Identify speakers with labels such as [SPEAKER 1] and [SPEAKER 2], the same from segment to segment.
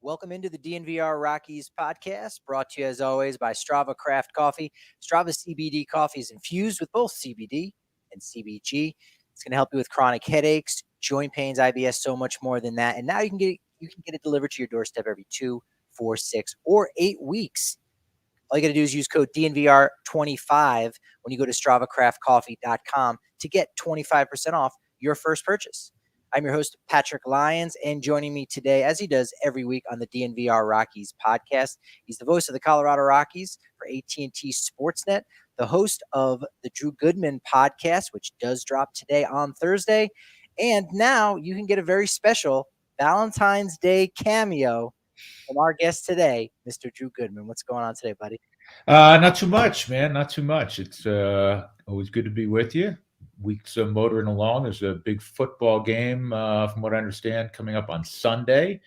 [SPEAKER 1] Welcome into the DNVR Rockies Podcast, brought to you as always by Strava Craft Coffee. Strava CBD coffee is infused with both CBD and CBG. It's going to help you with chronic headaches, joint pains, IBS, so much more than that. And now you can get it delivered to your doorstep every 2, 4, 6, or 8 weeks. All you got to do is use code DNVR25 when you go to StravaCraftCoffee.com to get 25% off your first purchase. I'm your host, Patrick Lyons, and joining me today, as he does every week on the DNVR Rockies podcast, he's the voice of the Colorado Rockies for AT&T SportsNet, the host of the Drew Goodman podcast, which does drop today on Thursday. And now you can get a very special Valentine's Day cameo from our guest today, Mr. Drew Goodman. What's going on today, buddy?
[SPEAKER 2] Not too much, man. Not too much. It's always good to be with you. Weeks motoring along. There's a big football game, from what I understand, coming up on Sunday,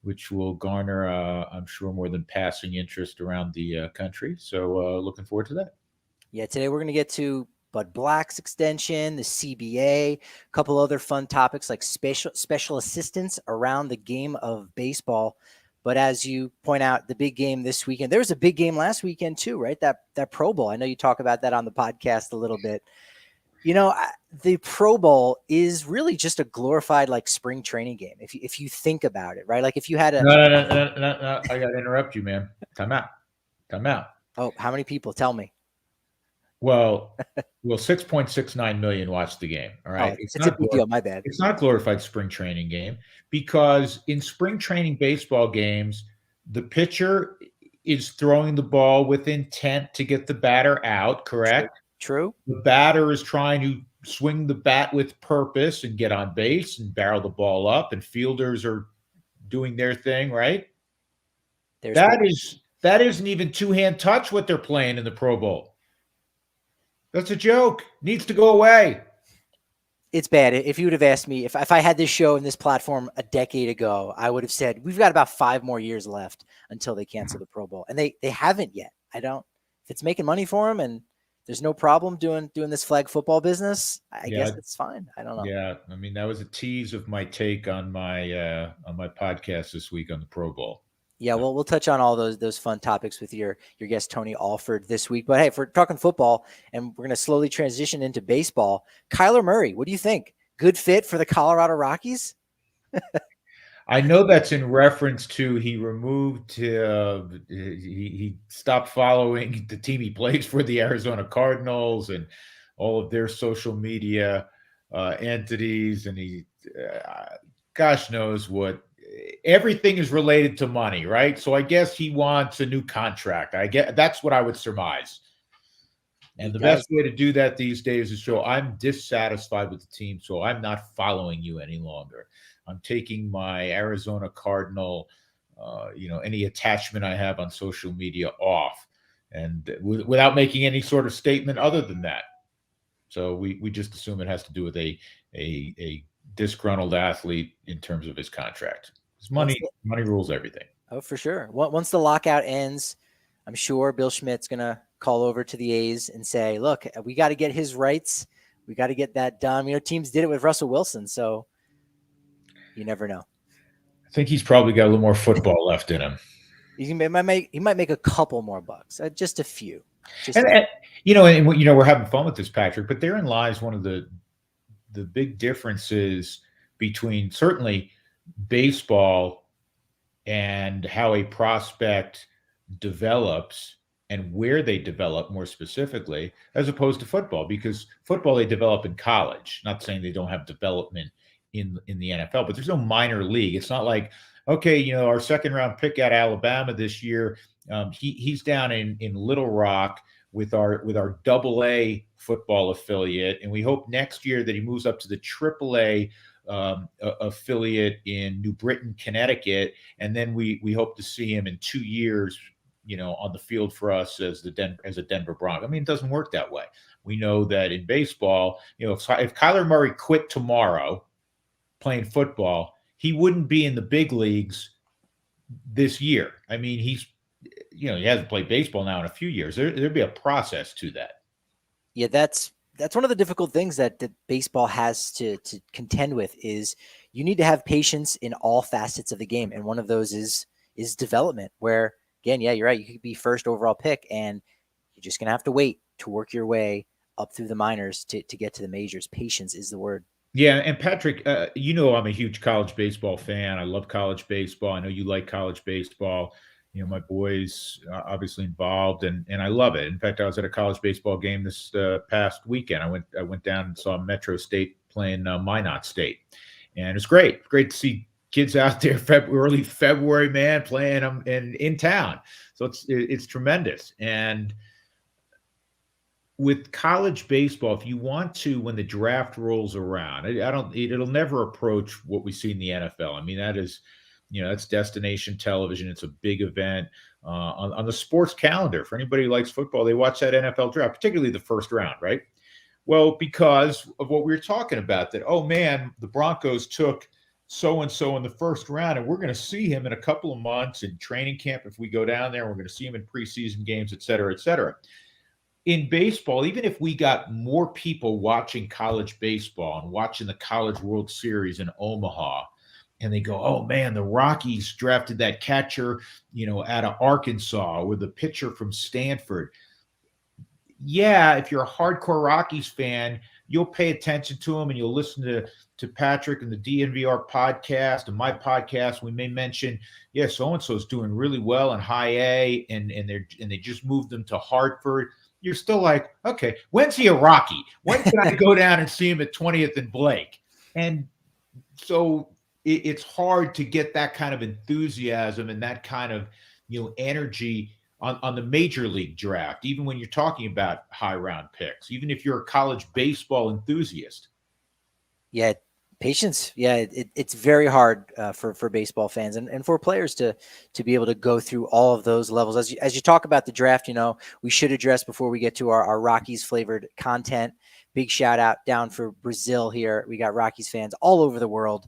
[SPEAKER 2] which will garner, I'm sure, more than passing interest around the country. So looking forward to that.
[SPEAKER 1] Yeah, today we're going to get to Bud Black's extension, the CBA, a couple other fun topics like special assistance around the game of baseball. But as you point out, the big game this weekend, there was a big game last weekend too, right? That Pro Bowl. I know you talk about that on the podcast a little bit. You know, the Pro Bowl is really just a glorified like spring training game. If you think about it, right? Like if you had a
[SPEAKER 2] no. I got to interrupt you, man. Time out.
[SPEAKER 1] Oh, how many people? Tell me.
[SPEAKER 2] Well, 6.69 million watched the game. All right,
[SPEAKER 1] it's a big deal. My bad.
[SPEAKER 2] It's not a glorified spring training game because in spring training baseball games, the pitcher is throwing the ball with intent to get the batter out. Correct.
[SPEAKER 1] True.
[SPEAKER 2] The batter is trying to swing the bat with purpose and get on base and barrel the ball up, and fielders are doing their thing, right? That isn't even two-hand touch what they're playing in the Pro Bowl. That's a joke. Needs to go away.
[SPEAKER 1] It's bad. If you would have asked me, if I had this show and this platform a decade ago, I would have said, we've got about 5 more years left until they cancel the Pro Bowl. And they haven't yet. If it's making money for them and there's no problem doing this flag football business, I guess it's fine. I don't know.
[SPEAKER 2] Yeah, I mean, that was a tease of my take on my podcast this week on the Pro Bowl.
[SPEAKER 1] Yeah, well, we'll touch on all those fun topics with your guest Tony Alford this week. But hey, if we're talking football and we're going to slowly transition into baseball, Kyler Murray, what do you think? Good fit for the Colorado Rockies?
[SPEAKER 2] I know that's in reference to he stopped following the team he plays for, the Arizona Cardinals, and all of their social media entities, and he gosh knows what. Everything is related to money, right? So I guess he wants a new contract. That's what I would surmise. And the best way to do that these days is show I'm dissatisfied with the team, so I'm not following you any longer. I'm taking my Arizona Cardinal, any attachment I have on social media off, and without making any sort of statement other than that. So we just assume it has to do with a disgruntled athlete in terms of his contract. His money rules everything.
[SPEAKER 1] Oh, for sure. Once the lockout ends, I'm sure Bill Schmidt's going to call over to the A's and say, look, we got to get his rights. We got to get that done. Teams did it with Russell Wilson, so you never know.
[SPEAKER 2] I think he's probably got a little more football left in him.
[SPEAKER 1] He might make a couple more bucks, just a few.
[SPEAKER 2] We're having fun with this, Patrick, but therein lies one of the big differences between certainly baseball and how a prospect develops and where they develop more specifically, as opposed to football, because football they develop in college. Not saying they don't have development in the NFL, but there's no minor league. It's not like, okay, our second round pick at Alabama this year, he's down in Little Rock with our AA football affiliate, and we hope next year that he moves up to the AAA affiliate in New Britain, Connecticut, and then we hope to see him in 2 years, on the field for us as a Denver Bronco. I mean, it doesn't work that way. We know that in baseball, if Kyler Murray quit tomorrow playing football, he wouldn't be in the big leagues this year. I mean, he hasn't played baseball now in a few years. There'd be a process to that.
[SPEAKER 1] Yeah, that's one of the difficult things that baseball has to contend with is you need to have patience in all facets of the game. And one of those is is development, where again, yeah, you're right. You could be first overall pick, and you're just gonna have to wait to work your way up through the minors to get to the majors. Patience is the word.
[SPEAKER 2] Yeah, and Patrick, I'm a huge college baseball fan. I love college baseball. I know you like college baseball. My boys obviously involved, and I love it. In fact, I was at a college baseball game this past weekend. I went down and saw Metro State playing Minot State, and it's great. Great to see kids out there early February, man, playing them in town. So it's tremendous. And with college baseball, if you want to, when the draft rolls around, it'll never approach what we see in the NFL. I mean, that's destination television. It's a big event on the sports calendar. For anybody who likes football, they watch that NFL draft, particularly the first round, right? Well, because of what we were talking about, that, oh man, the Broncos took so and so in the first round, and we're going to see him in a couple of months in training camp if we go down there. We're going to see him in preseason games, et cetera, et cetera. In baseball, even if we got more people watching college baseball and watching the College World Series in Omaha, and they go, oh man, the Rockies drafted that catcher, out of Arkansas, or the pitcher from Stanford. Yeah, if you're a hardcore Rockies fan, you'll pay attention to them and you'll listen to Patrick and the DNVR podcast and my podcast. We may mention, yeah, so-and-so is doing really well in high A, and they just moved them to Hartford. You're still like, okay, when's he a Rocky? When can I go down and see him at 20th and Blake? And so it's hard to get that kind of enthusiasm and that kind of energy on the major league draft, even when you're talking about high round picks, even if you're a college baseball enthusiast.
[SPEAKER 1] Yeah, patience. Yeah, it's very hard for baseball fans and for players to be able to go through all of those levels. As you talk about the draft, we should address before we get to our Rockies flavored content. Big shout out down for Brazil here. We got Rockies fans all over the world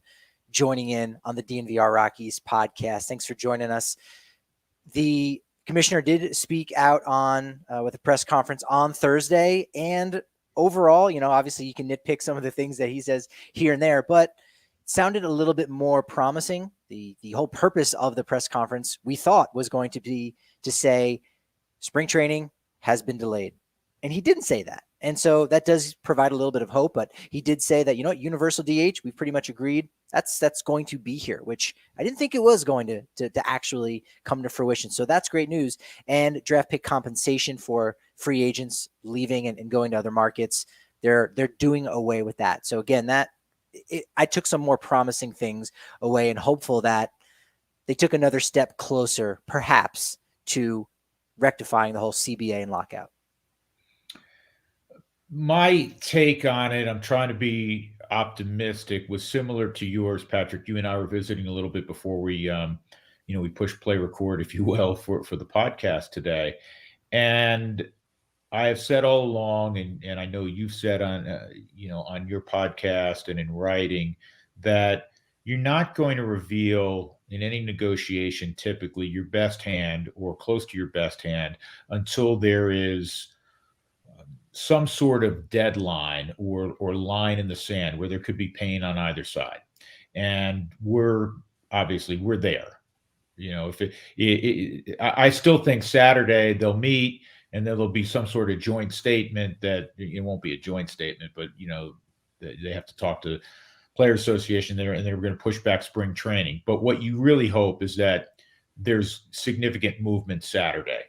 [SPEAKER 1] joining in on the DNVR Rockies podcast. Thanks for joining us. The commissioner did speak out on with a press conference on Thursday, and overall, obviously you can nitpick some of the things that he says here and there, but it sounded a little bit more promising. The whole purpose of the press conference, we thought, was going to be to say spring training has been delayed. And he didn't say that. And so that does provide a little bit of hope, but he did say that, universal DH, we've pretty much agreed that's going to be here, which I didn't think it was going to actually come to fruition. So that's great news. And draft pick compensation for free agents leaving and going to other markets, they're doing away with that. So again, I took some more promising things away and hopeful that they took another step closer, perhaps, to rectifying the whole CBA and lockout.
[SPEAKER 2] My take on it, I'm trying to be optimistic, was similar to yours, Patrick. You and I were visiting a little bit before we push play record, if you will, for the podcast today. And I have said all along, and I know you've said on your podcast and in writing, that you're not going to reveal in any negotiation typically your best hand or close to your best hand until there is some sort of deadline or line in the sand where there could be pain on either side. And we're there. I still think Saturday they'll meet and there'll be some sort of joint statement that it won't be a joint statement, but they have to talk to Players Association there, and they're going to push back spring training. But what you really hope is that there's significant movement Saturday.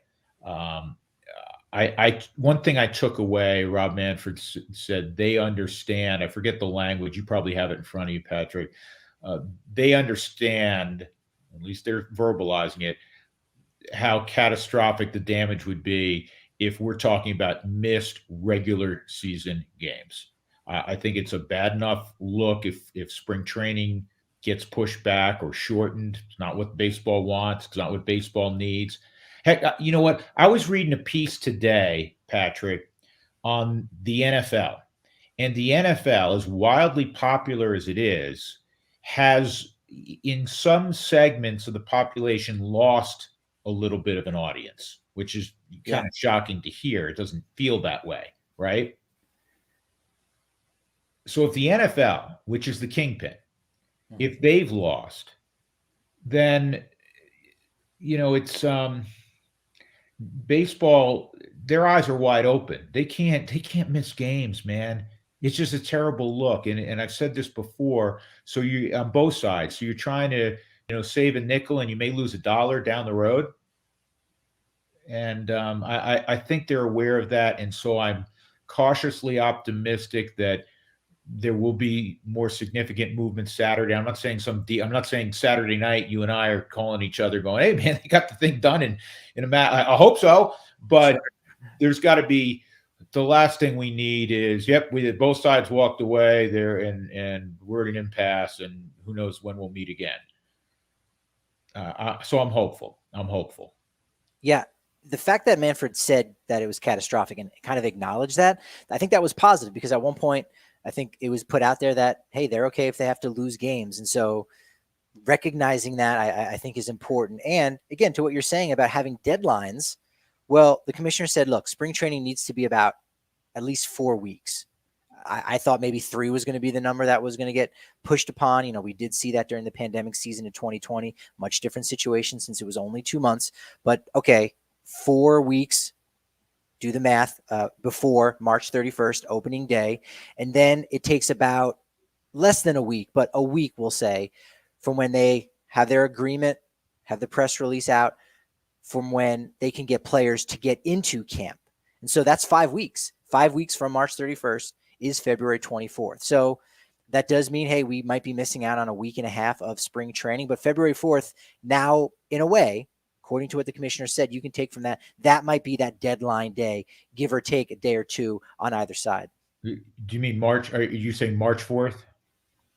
[SPEAKER 2] One thing I took away, Rob Manfred said they understand. I forget the language. You probably have it in front of you, Patrick. They understand, at least they're verbalizing it, how catastrophic the damage would be if we're talking about missed regular season games. I think it's a bad enough look if spring training gets pushed back or shortened. It's not what baseball wants. It's not what baseball needs. Heck, you know what? I was reading a piece today, Patrick, on the NFL. And the NFL, as wildly popular as it is, has, in some segments of the population, lost a little bit of an audience, which is kind of shocking to hear. It doesn't feel that way, right? So if the NFL, which is the kingpin, if they've lost, then it's baseball. Their eyes are wide open. They can't miss games, man. It's just a terrible look. And I've said this before. So you on both sides. So you're trying to save a nickel, and you may lose $1 down the road. And I think they're aware of that, and so I'm cautiously optimistic that there will be more significant movement Saturday. I'm not saying Saturday night you and I are calling each other going, "Hey man, they got the thing done in a mat." I hope so, but there's got to be the last thing we need is we both sides walked away there, and we're at an impasse, and who knows when we'll meet again. So I'm hopeful.
[SPEAKER 1] Yeah. The fact that Manfred said that it was catastrophic and kind of acknowledged that, I think that was positive, because at one point, I think it was put out there that, hey, they're okay if they have to lose games. And so recognizing that, I think, is important. And again, to what you're saying about having deadlines, well, the commissioner said, look, spring training needs to be about at least 4 weeks. I thought maybe 3 was going to be the number that was going to get pushed upon. We did see that during the pandemic season in 2020, much different situation since it was only 2 months. But okay, 4 weeks, do the math, before March 31st, opening day. And then it takes about less than a week, but a week, we'll say, from when they have their agreement, have the press release out, from when they can get players to get into camp. And so that's 5 weeks. 5 weeks from March 31st is February 24th. So that does mean, hey, we might be missing out on a week and a half of spring training. But February 4th, now, in a way, according to what the commissioner said, you can take from that, that might be that deadline day, give or take a day or two on either side.
[SPEAKER 2] Do you mean March? Are you saying March 4th?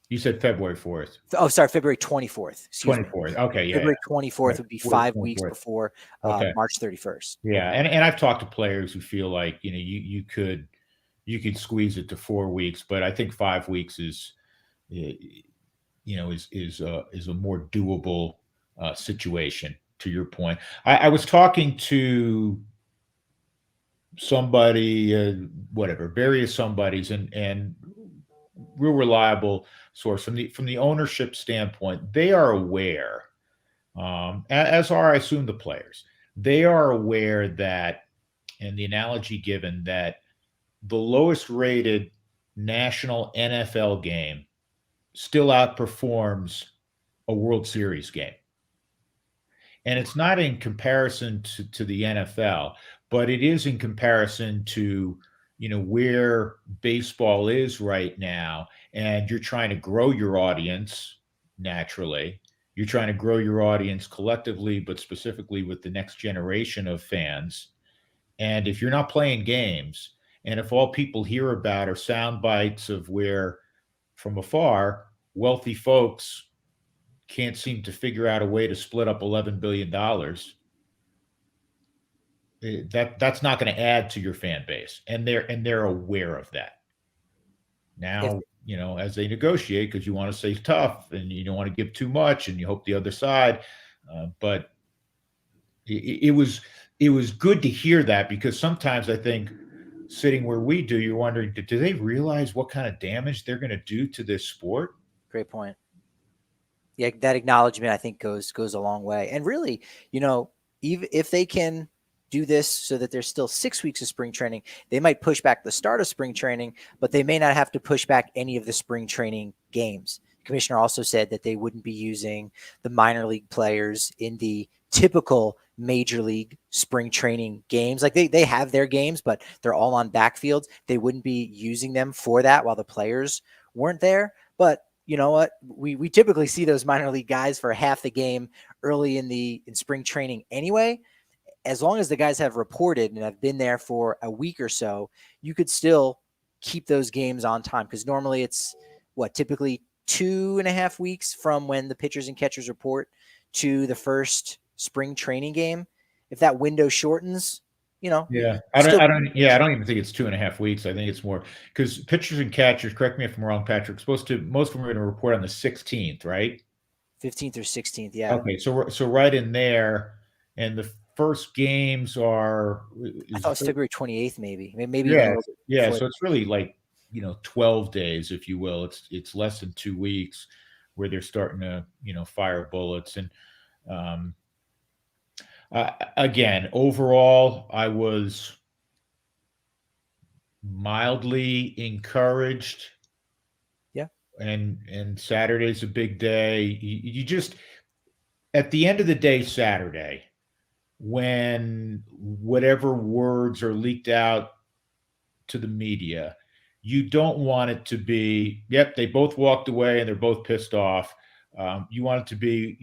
[SPEAKER 2] You said February 4th.
[SPEAKER 1] Oh, sorry, February 24th.
[SPEAKER 2] 24th. Okay, yeah.
[SPEAKER 1] February 24th
[SPEAKER 2] right.
[SPEAKER 1] would be 5
[SPEAKER 2] 24th.
[SPEAKER 1] weeks before March 31st.
[SPEAKER 2] Yeah, and I've talked to players who feel like you could squeeze it to 4 weeks, but I think 5 weeks is is a more doable situation. To your point, I was talking to somebody, various somebodies, and real reliable source from the ownership standpoint. They are aware, as are, I assume, the players. They are aware that, and the analogy given, that the lowest rated national NFL game still outperforms a World Series game. And it's not in comparison to the NFL, but it is in comparison to, where baseball is right now. And you're trying to grow your audience naturally. You're trying to grow your audience collectively, but specifically with the next generation of fans. And if you're not playing games, and if all people hear about are sound bites of where, from afar, wealthy folks can't seem to figure out a way to split up $11 billion, that's not going to add to your fan base. And they're aware of that. Now, as they negotiate, because you want to stay tough and you don't want to give too much and you hope the other side, but it was good to hear that, because sometimes I think, sitting where we do, you're wondering, do they realize what kind of damage they're going to do to this sport?
[SPEAKER 1] Great point. Yeah, that acknowledgement, I think, goes a long way. And really, even if they can do this so that there's still 6 weeks of spring training, they might push back the start of spring training, but they may not have to push back any of the spring training games. The commissioner also said that they wouldn't be using the minor league players in the typical major league spring training games. Like they have their games, but they're all on backfields. They wouldn't be using them for that while the players weren't there. But you know what? We typically see those minor league guys for half the game early in spring training anyway. As long as the guys have reported and have been there for a week or so, you could still keep those games on time, because normally it's typically 2.5 weeks from when the pitchers and catchers report to the first spring training game. If that window shortens,
[SPEAKER 2] Yeah, I don't even think it's 2.5 weeks. I think it's more, because pitchers and catchers, correct me if I'm wrong, Patrick, most of them are going to report on the 16th, right?
[SPEAKER 1] 15th or 16th, yeah.
[SPEAKER 2] Okay, so right in there, and the first games are.
[SPEAKER 1] I thought it was February 28th, maybe.
[SPEAKER 2] Yeah. So it's really like 12 days, if you will. It's less than 2 weeks where they're starting to fire bullets, and Again, overall, I was mildly encouraged.
[SPEAKER 1] Yeah.
[SPEAKER 2] And Saturday's a big day. You just, at the end of the day, Saturday, when whatever words are leaked out to the media, you don't want it to be, yep, they both walked away and they're both pissed off. You want it to be,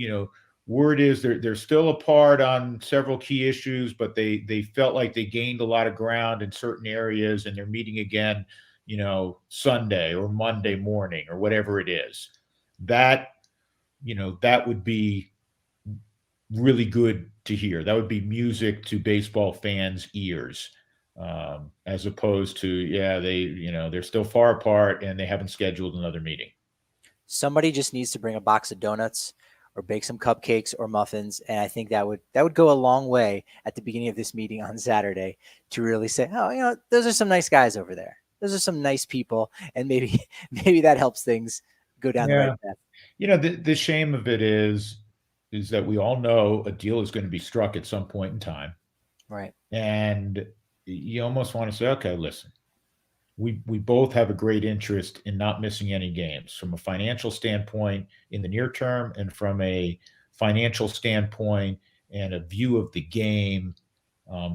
[SPEAKER 2] word is they're still apart on several key issues, but they felt like they gained a lot of ground in certain areas, and they're meeting again, Sunday or Monday morning or whatever it is. That that would be really good to hear. That would be music to baseball fans' ears, as opposed to, yeah, they're still far apart and they haven't scheduled another meeting.
[SPEAKER 1] Somebody just needs to bring a box of donuts or bake some cupcakes or muffins, and I think that would go a long way at the beginning of this meeting on Saturday to really say, oh, those are some nice guys over there. Those are some nice people, and maybe that helps things go down the right path.
[SPEAKER 2] The shame of it is that we all know a deal is going to be struck at some point in time.
[SPEAKER 1] Right.
[SPEAKER 2] And you almost want to say, okay, listen, we both have a great interest in not missing any games from a financial standpoint in the near term, and from a financial standpoint and a view of the game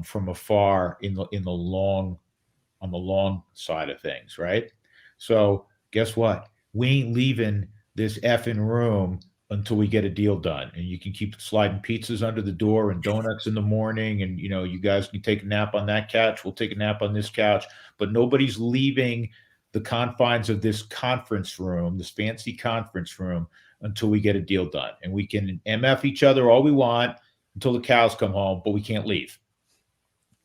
[SPEAKER 2] from afar on the long side of things, right? So guess what? We ain't leaving this effing room until we get a deal done. And you can keep sliding pizzas under the door and donuts in the morning. And, you guys can take a nap on that couch. We'll take a nap on this couch. But nobody's leaving the confines of this conference room, this fancy conference room, until we get a deal done. And we can MF each other all we want until the cows come home, but we can't leave.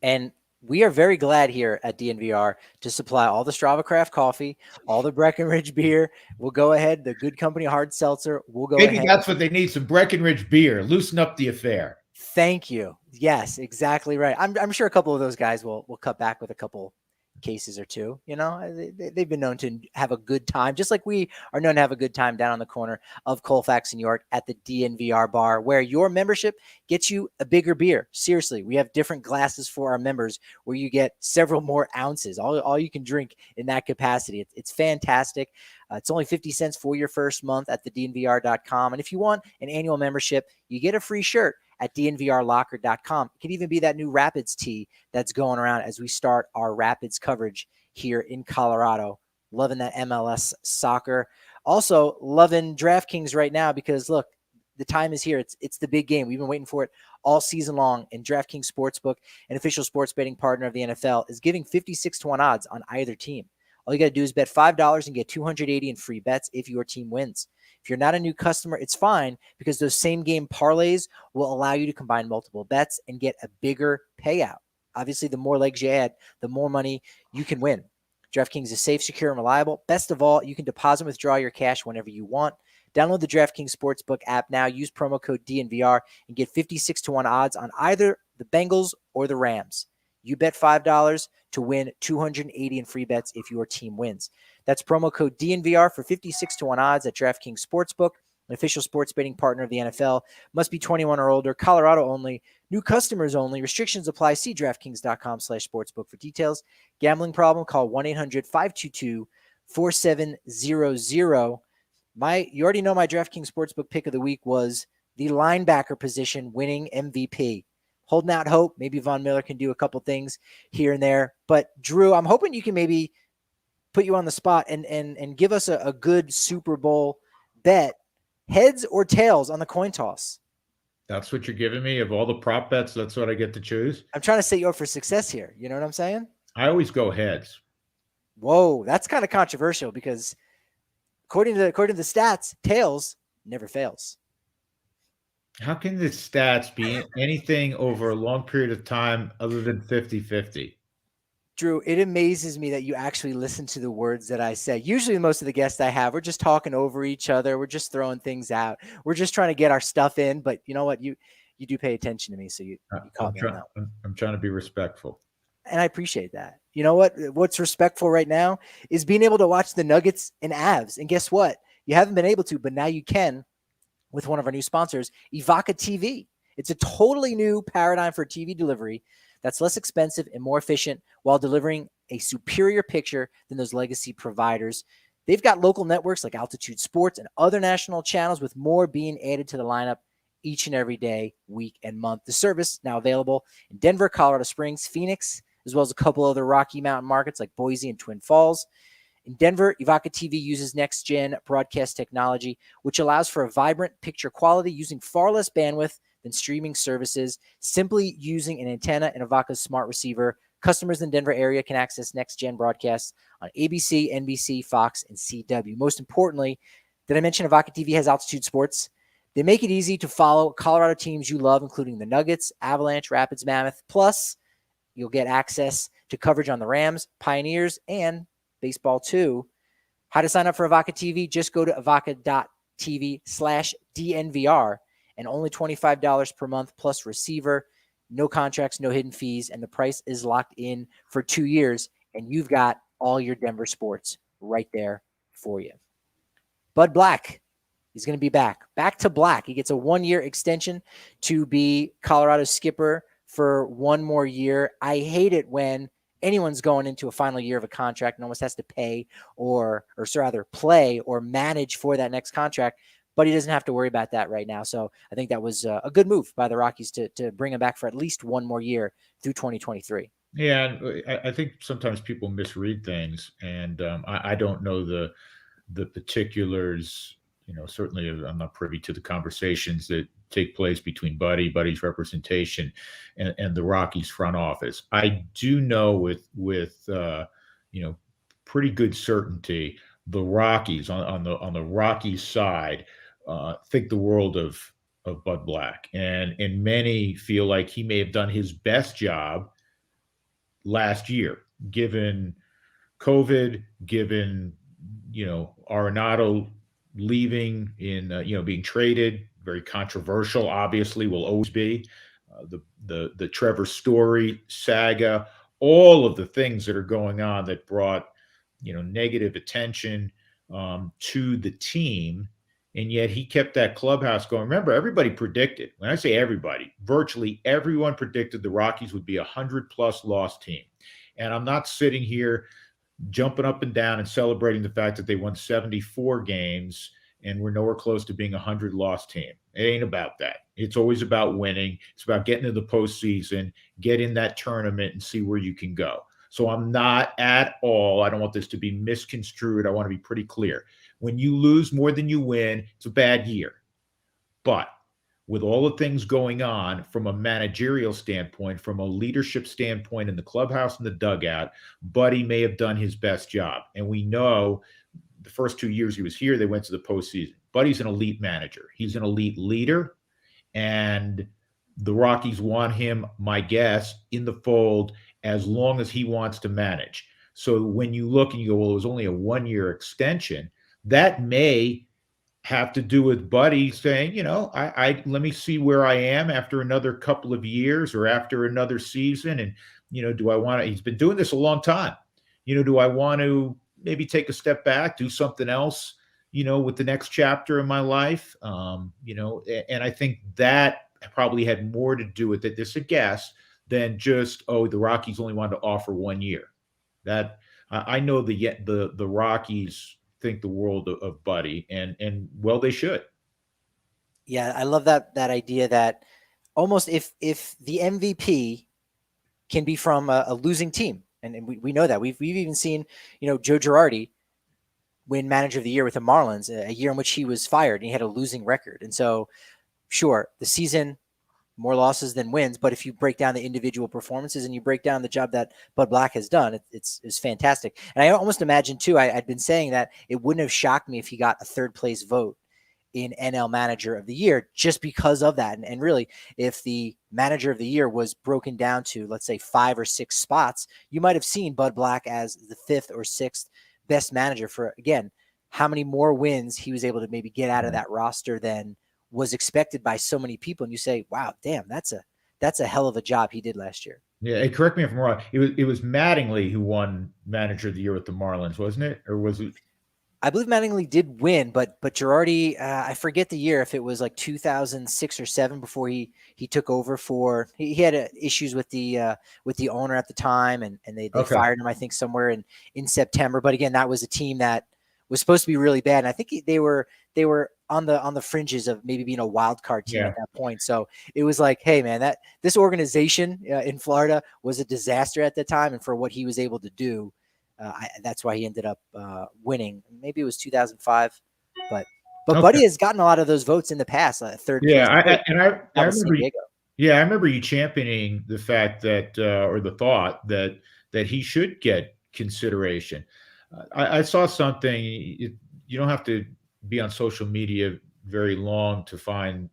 [SPEAKER 1] And we are very glad here at DNVR to supply all the Strava Craft coffee, all the Breckenridge beer. We'll go ahead. The Good Company hard seltzer. We'll go
[SPEAKER 2] Maybe
[SPEAKER 1] ahead.
[SPEAKER 2] that's what they need, some Breckenridge beer. Loosen up the affair.
[SPEAKER 1] Thank you. Yes, exactly right. I'm sure a couple of those guys will cut back with a couple cases or two. They've been known to have a good time, just like we are known to have a good time down on the corner of Colfax and York at the DNVR bar, where your membership gets you a bigger beer. Seriously, we have different glasses for our members where you get several more ounces, all you can drink in that capacity. It's fantastic. It's only 50 cents for your first month at the DNVR.com. And if you want an annual membership, you get a free shirt at DNVRLocker.com. It could even be that new Rapids tee that's going around as we start our Rapids coverage here in Colorado. Loving that MLS soccer. Also loving DraftKings right now because, look, the time is here. It's the big game. We've been waiting for it all season long, and DraftKings Sportsbook, an official sports betting partner of the NFL, is giving 56-1 odds on either team. All you got to do is bet $5 and get $280 in free bets if your team wins. If you're not a new customer, it's fine because those same game parlays will allow you to combine multiple bets and get a bigger payout. Obviously, the more legs you add, the more money you can win. DraftKings is safe, secure, and reliable. Best of all, you can deposit and withdraw your cash whenever you want. Download the DraftKings Sportsbook app now. Use promo code DNVR and get 56-1 odds on either the Bengals or the Rams. You bet $5 to win $280 in free bets if your team wins. That's promo code DNVR for 56-1 odds at DraftKings Sportsbook, an official sports betting partner of the NFL. Must be 21 or older. Colorado only. New customers only. Restrictions apply. See DraftKings.com/sportsbook for details. Gambling problem? Call 1-800-522-4700. You already know my DraftKings Sportsbook pick of the week was the linebacker position winning MVP. Holding out hope. Maybe Von Miller can do a couple things here and there. But, Drew, I'm hoping you can maybe put you on the spot and give us a good Super Bowl bet, heads or tails on the coin toss.
[SPEAKER 2] That's what you're giving me? Of all the prop bets, that's what I get to choose?
[SPEAKER 1] I'm trying to set you up for success here. You know what I'm saying?
[SPEAKER 2] I always go heads.
[SPEAKER 1] Whoa, that's kind of controversial because according to the stats, tails never fails.
[SPEAKER 2] How can the stats be anything over a long period of time other than 50-50?
[SPEAKER 1] Drew, it amazes me that you actually listen to the words that I say. Usually most of the guests I have, we're just talking over each other. We're just throwing things out. We're just trying to get our stuff in. But you know what? You do pay attention to me, so you caught me on that.
[SPEAKER 2] I'm trying to be respectful.
[SPEAKER 1] And I appreciate that. You know what? What's respectful right now is being able to watch the Nuggets and Avs. And guess what? You haven't been able to, but now you can with one of our new sponsors, Evoca TV. It's a totally new paradigm for TV delivery that's less expensive and more efficient while delivering a superior picture than those legacy providers. They've got local networks like Altitude Sports and other national channels, with more being added to the lineup each and every day, week, and month. The service now available in Denver, Colorado Springs, Phoenix, as well as a couple other Rocky Mountain markets like Boise and Twin Falls. In Denver, Evoca TV uses next-gen broadcast technology, which allows for a vibrant picture quality using far less bandwidth than streaming services. Simply using an antenna and Evoca's smart receiver, customers in the Denver area can access next-gen broadcasts on ABC, NBC, Fox, and CW. Most importantly, did I mention Evoca TV has Altitude Sports? They make it easy to follow Colorado teams you love, including the Nuggets, Avalanche, Rapids, Mammoth. Plus, you'll get access to coverage on the Rams, Pioneers, and baseball too. How to sign up for Evoca TV? Just go to evoca.tv/DNVR, and only $25 per month plus receiver. No contracts, no hidden fees, and the price is locked in for 2 years, and you've got all your Denver sports right there for you. Bud Black, he's going to be back to black. He gets a 1-year extension to be Colorado's skipper for 1 more year. I hate it when anyone's going into a final year of a contract and almost has to pay or rather play or manage for that next contract, but he doesn't have to worry about that right now. So I think that was a good move by the Rockies to bring him back for at least 1 more year through 2023.
[SPEAKER 2] Yeah, I think sometimes people misread things, and I don't know the particulars. Certainly I'm not privy to the conversations that take place between Buddy's representation and the Rockies front office. I do know with pretty good certainty the Rockies on the Rockies side think the world of Bud Black, and many feel like he may have done his best job last year, given COVID, given Arenado leaving in being traded, very controversial, obviously will always be the Trevor Story saga, all of the things that are going on that brought negative attention to the team, and yet he kept that clubhouse going. Remember, everybody predicted, when I say everybody, virtually everyone predicted the Rockies would be a 100+ loss team. And I'm not sitting here jumping up and down and celebrating the fact that they won 74 games and we're nowhere close to being a 100-loss team. It ain't about that. It's always about winning. It's about getting to the postseason, get in that tournament, and see where you can go. So I'm not at all, I don't want this to be misconstrued. I want to be pretty clear. When you lose more than you win, it's a bad year. But with all the things going on from a managerial standpoint, from a leadership standpoint in the clubhouse and the dugout, Buddy may have done his best job. And we know the first 2 years he was here, they went to the postseason. Buddy's an elite manager. He's an elite leader. And the Rockies want him, my guess, in the fold as long as he wants to manage. So when you look and you go, well, it was only a 1-year extension, that may have to do with Buddy saying, I let me see where I am after another couple of years or after another season. And, do I want to, he's been doing this a long time. Do I want to maybe take a step back, do something else, with the next chapter in my life? And I think that probably had more to do with it, this a guess, than just, the Rockies only wanted to offer 1 year. That I know the Rockies think the world of Buddy, and well, they should.
[SPEAKER 1] Yeah, I love that idea that almost if the MVP can be from a losing team, and we know that we've even seen Joe Girardi win Manager of the Year with the Marlins, a year in which he was fired and he had a losing record. And so, sure, the season, more losses than wins, but if you break down the individual performances and you break down the job that Bud Black has done, it's fantastic. And I almost imagine too, I'd been saying that it wouldn't have shocked me if he got a 3rd place vote in NL Manager of the Year just because of that. And really, if the Manager of the Year was broken down to, let's say, 5 or 6 spots, you might have seen Bud Black as the 5th or 6th best manager for, again, how many more wins he was able to maybe get out of that roster than was expected by so many people. And you say, wow, damn, that's a hell of a job he did last year.
[SPEAKER 2] Yeah, and correct me if I'm wrong. It was Mattingly who won Manager of the Year with the Marlins, wasn't it? Or was it?
[SPEAKER 1] I believe Mattingly did win, but Girardi, I forget the year, if it was like 2006 or 7 before he took over for. He had issues with the owner at the time, and they
[SPEAKER 2] Okay.
[SPEAKER 1] fired him, I think, somewhere in September. But again, that was a team that was supposed to be really bad, and I think they were on the fringes of maybe being a wild card team at that point. So it was like, hey man, that this organization in Florida was a disaster at the time, and for what he was able to do. That's why he ended up winning. Maybe it was 2005, but
[SPEAKER 2] Okay.
[SPEAKER 1] Buddy has gotten a lot of those votes in the past. Third place.
[SPEAKER 2] I remember.
[SPEAKER 1] San Diego.
[SPEAKER 2] Yeah, I remember you championing the fact that, or the thought that he should get consideration. I saw something. You don't have to be on social media very long to find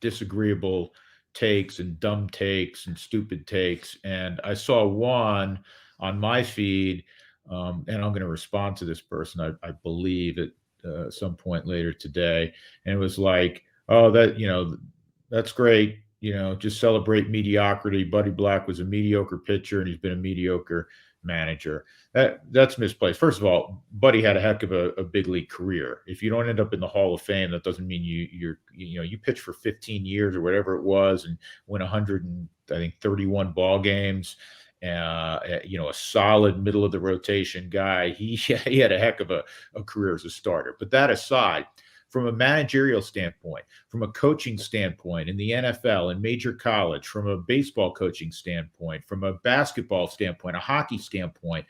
[SPEAKER 2] disagreeable takes and dumb takes and stupid takes. And I saw one on my feed, and I'm going to respond to this person, I believe, at some point later today. And it was like, oh, that's great. Just celebrate mediocrity. Buddy Black was a mediocre pitcher, and he's been a mediocre manager. That's misplaced. First of all, Buddy had a heck of a big league career. If you don't end up in the Hall of Fame, that doesn't mean you pitch for 15 years or whatever it was and win 131 ball games. A solid middle of the rotation guy. He had a heck of a career as a starter. But that aside, from a managerial standpoint, from a coaching standpoint in the NFL and major college, from a baseball coaching standpoint, from a basketball standpoint, a hockey standpoint,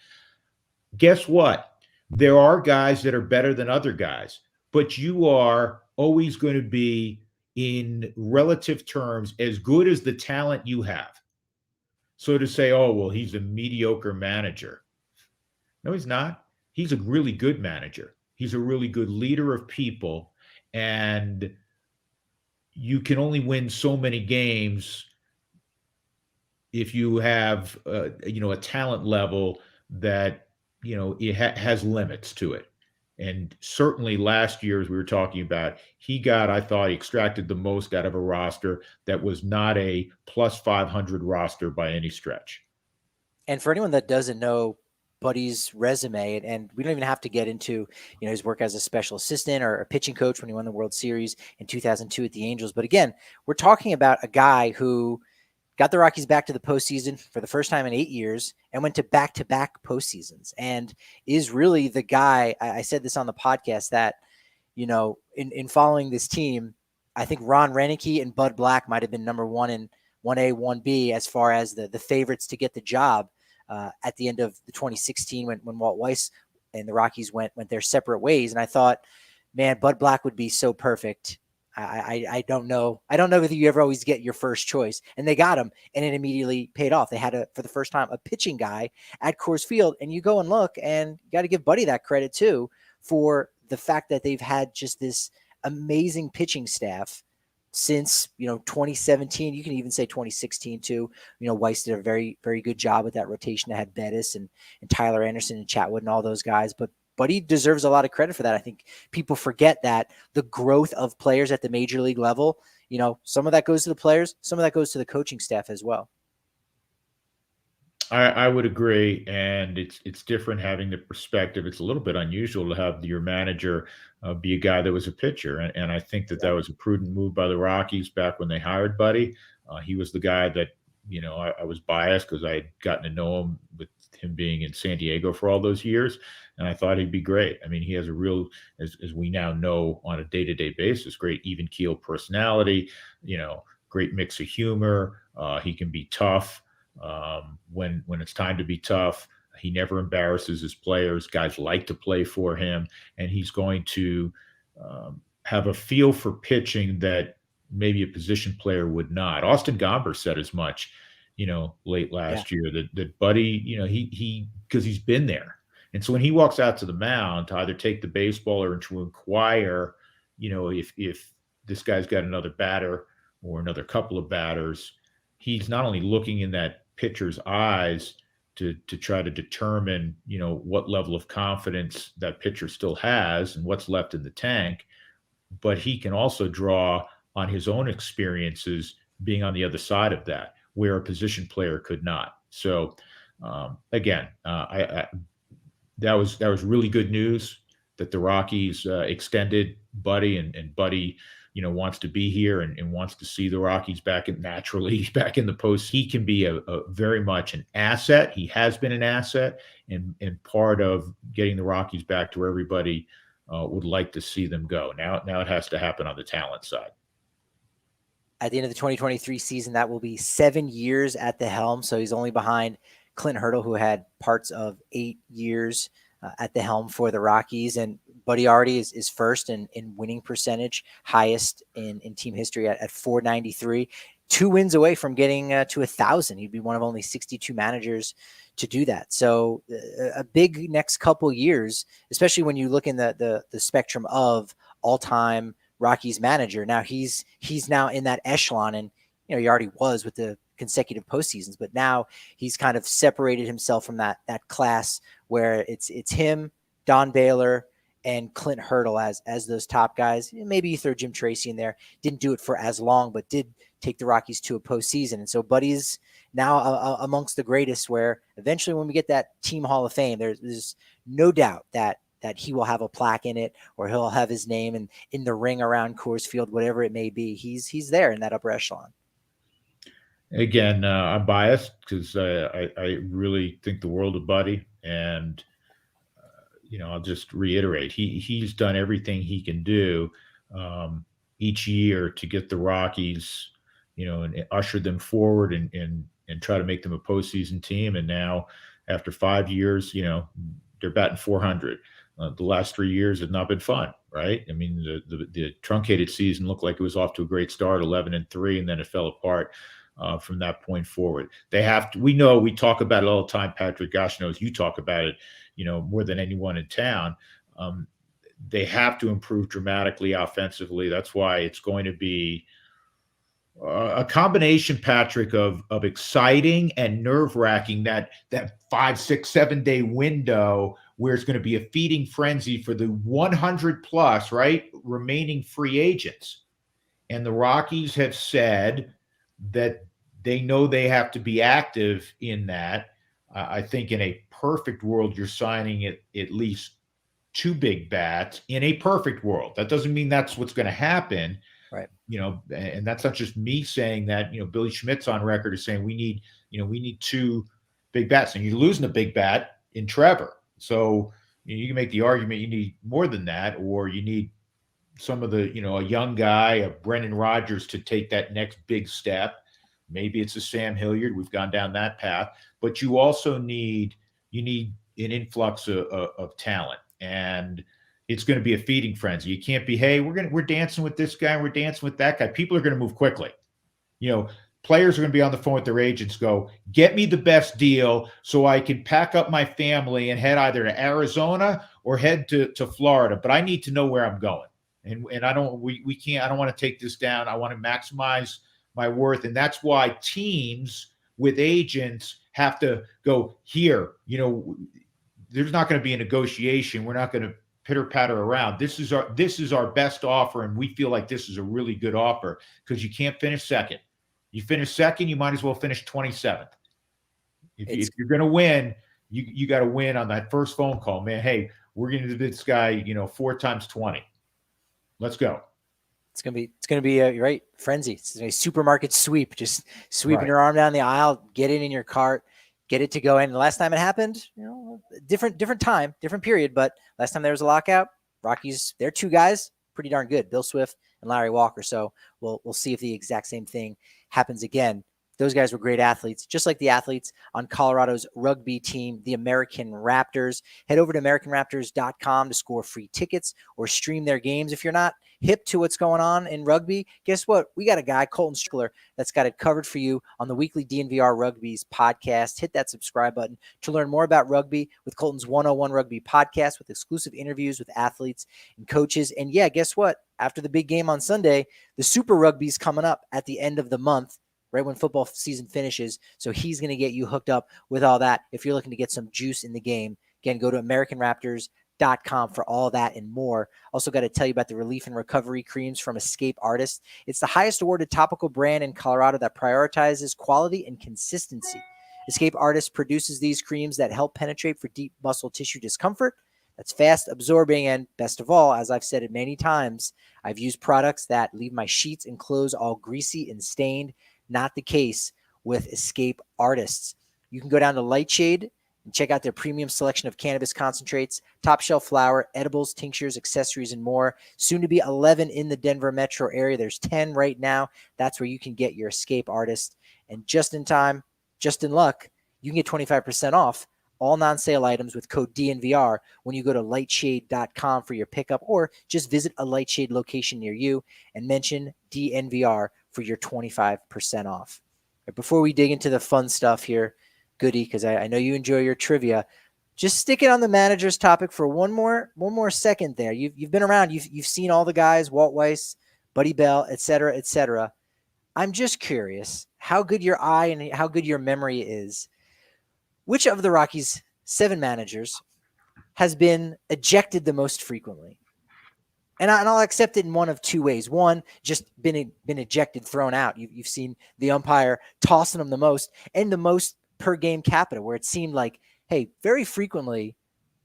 [SPEAKER 2] guess what? There are guys that are better than other guys, but you are always going to be, in relative terms, as good as the talent you have. So to say, oh, well, he's a mediocre manager. No, he's not. He's a really good manager. He's a really good leader of people, and you can only win so many games if you have, a talent level that, it has limits to it. And certainly last year, as we were talking about, I thought he extracted the most out of a roster that was not a plus 500 roster by any stretch.
[SPEAKER 1] And for anyone that doesn't know Buddy's resume, and we don't even have to get into his work as a special assistant or a pitching coach when he won the World Series in 2002 at the Angels. But again, we're talking about a guy who got the Rockies back to the postseason for the first time in 8 years and went to back-to-back postseasons, and is really the guy. I said this on the podcast that, in following this team, I think Ron Renicky and Bud Black might have been number one and 1A, 1B as far as the favorites to get the job. At the end of the 2016 when Walt Weiss and the Rockies went their separate ways. And I thought, man, Bud Black would be so perfect. I don't know whether you ever always get your first choice. And they got him, and it immediately paid off. They had, for the first time, a pitching guy at Coors Field. And you go and look, and you got to give Buddy that credit too for the fact that they've had just this amazing pitching staff since 2017. You can even say 2016 too. Weiss did a very, very good job with that rotation that had Bettis and Tyler Anderson and Chatwood and all those guys. But he deserves a lot of credit for that. I think people forget that the growth of players at the major league level, some of that goes to the players, some of that goes to the coaching staff as well.
[SPEAKER 2] I would agree, and it's different having the perspective. It's a little bit unusual to have your manager be a guy that was a pitcher, and I think that was a prudent move by the Rockies back when they hired Buddy. He was the guy that I was biased because I had gotten to know him with him being in San Diego for all those years, and I thought he'd be great. I mean, he has a real, as we now know on a day-to-day basis, great even keel personality. Great mix of humor. He can be tough. When it's time to be tough, he never embarrasses his players. Guys like to play for him, and he's going to have a feel for pitching that maybe a position player would not. Austin Gomber said as much, late last year that Buddy, he because he's been there, and so when he walks out to the mound to either take the baseball or to inquire, if this guy's got another batter or another couple of batters, he's not only looking in that pitcher's eyes to try to determine, what level of confidence that pitcher still has and what's left in the tank, but he can also draw on his own experiences being on the other side of that, where a position player could not. So again, that was really good news that the Rockies extended Buddy, and Buddy, wants to be here and wants to see the Rockies naturally back in the post. He can be a very much an asset. He has been an asset, and part of getting the Rockies back to where everybody would like to see them go. Now it has to happen on the talent side.
[SPEAKER 1] At the end of the 2023 season, that will be 7 years at the helm. So he's only behind Clint Hurdle, who had parts of 8 years at the helm for the Rockies. And Buddy already is first in winning percentage, highest in team history at 493. 2 wins away from getting to 1,000. He'd be one of only 62 managers to do that. So a big next couple years, especially when you look in the spectrum of all-time Rockies manager. Now he's now in that echelon, and he already was with the consecutive postseasons, but now he's kind of separated himself from that class where it's him, Don Baylor, and Clint Hurdle as those top guys. Maybe you throw Jim Tracy in there. Didn't do it for as long, but did take the Rockies to a postseason. And so Buddy's now amongst the greatest, where eventually when we get that team Hall of Fame, there's no doubt that he will have a plaque in it, or he'll have his name and in the ring around Coors Field, whatever it may be. He's there in that upper echelon.
[SPEAKER 2] Again, I'm biased because I really think the world of Buddy, and I'll just reiterate, he's done everything he can do each year to get the Rockies, and usher them forward and try to make them a postseason team. And now, after 5 years, they're batting 400. The last 3 years have not been fun, right? I mean, the truncated season looked like it was off to a great start, 11-3, and then it fell apart from that point forward. They have to. We know, we talk about it all the time. Patrick, gosh knows you talk about it, more than anyone in town. They have to improve dramatically offensively. That's why it's going to be a combination, Patrick, of exciting and nerve-wracking, that 5, 6, 7 day window where it's going to be a feeding frenzy for the 100 plus, right, remaining free agents. And the Rockies have said that they know they have to be active in that. I think in a perfect world, you're signing at least 2 big bats in a perfect world. That doesn't mean that's what's going to happen.
[SPEAKER 1] Right.
[SPEAKER 2] And that's not just me saying that. Billy Schmidt's on record as saying we need 2 big bats, and you're losing a big bat in Trevor. So you can make the argument you need more than that, or you need some of the, a young guy, a Brendan Rodgers, to take that next big step. Maybe it's a Sam Hilliard. We've gone down that path, but you also need an influx of talent, and it's going to be a feeding frenzy. You can't be, hey, we're dancing with this guy, we're dancing with that guy. People are going to move quickly. Players are going to be on the phone with their agents, go, get me the best deal so I can pack up my family and head either to Arizona or head to Florida. But I need to know where I'm going. And I don't want to take this down. I want to maximize my worth. And that's why teams with agents have to go here. There's not going to be a negotiation. We're not going to pitter patter around. This is our best offer. And we feel like this is a really good offer, because you can't finish second. You finish second, you might as well finish 27th. If you're going to win, you got to win on that first phone call, man. Hey, we're going to do this guy, 4 times 20. Let's go.
[SPEAKER 1] It's gonna be a right frenzy. It's a supermarket sweep, just sweeping
[SPEAKER 2] Right.
[SPEAKER 1] your arm down the aisle, get it in your cart, get it to go in. The last time it happened, different time, different period, but last time there was a lockout, Rockies, their 2 guys, pretty darn good, Bill Swift and Larry Walker. So we'll see if the exact same thing happens again. Those guys were great athletes, just like the athletes on Colorado's rugby team, the American Raptors. Head over to AmericanRaptors.com to score free tickets or stream their games. If you're not hip to what's going on in rugby, guess what? We got a guy, Colton Strickler, that's got it covered for you on the weekly DNVR Rugby's podcast. Hit that subscribe button to learn more about rugby with Colton's 101 Rugby podcast, with exclusive interviews with athletes and coaches. And yeah, guess what? After the big game on Sunday, the Super Rugby's coming up at the end of the month, right when football season finishes. So he's going to get you hooked up with all that if you're looking to get some juice in the game. Again, go to AmericanRaptors.com for all that and more. Also got to tell you about the relief and recovery creams from Escape Artist. It's the highest awarded topical brand in Colorado that prioritizes quality and consistency. Escape Artist produces these creams that help penetrate for deep muscle tissue discomfort. That's fast absorbing, and best of all, as I've said it many times, I've used products that leave my sheets and clothes all greasy and stained. Not the case with Escape Artists. You can go down to Lightshade and check out their premium selection of cannabis concentrates, top shelf flower, edibles, tinctures, accessories, and more. Soon to be 11 in the Denver metro area. There's 10 right now. That's where you can get your Escape Artist. And just in time, just in luck, you can get 25% off all non-sale items with code DNVR when you go to lightshade.com for your pickup, or just visit a Lightshade location near you and mention DNVR for your 25% off. Right, before we dig into the fun stuff here, Goody, because I know you enjoy your trivia, just stick it on the manager's topic for one more second there. You've been around. You've seen all the guys, Walt Weiss, Buddy Bell, et cetera, et cetera. I'm just curious how good your eye and how good your memory is. Which of the Rockies' 7 managers has been ejected the most frequently? And I'll accept it in one of 2 ways. One, just been ejected, thrown out. You've seen the umpire tossing them the most, and the most per game capita, where it seemed like, hey, very frequently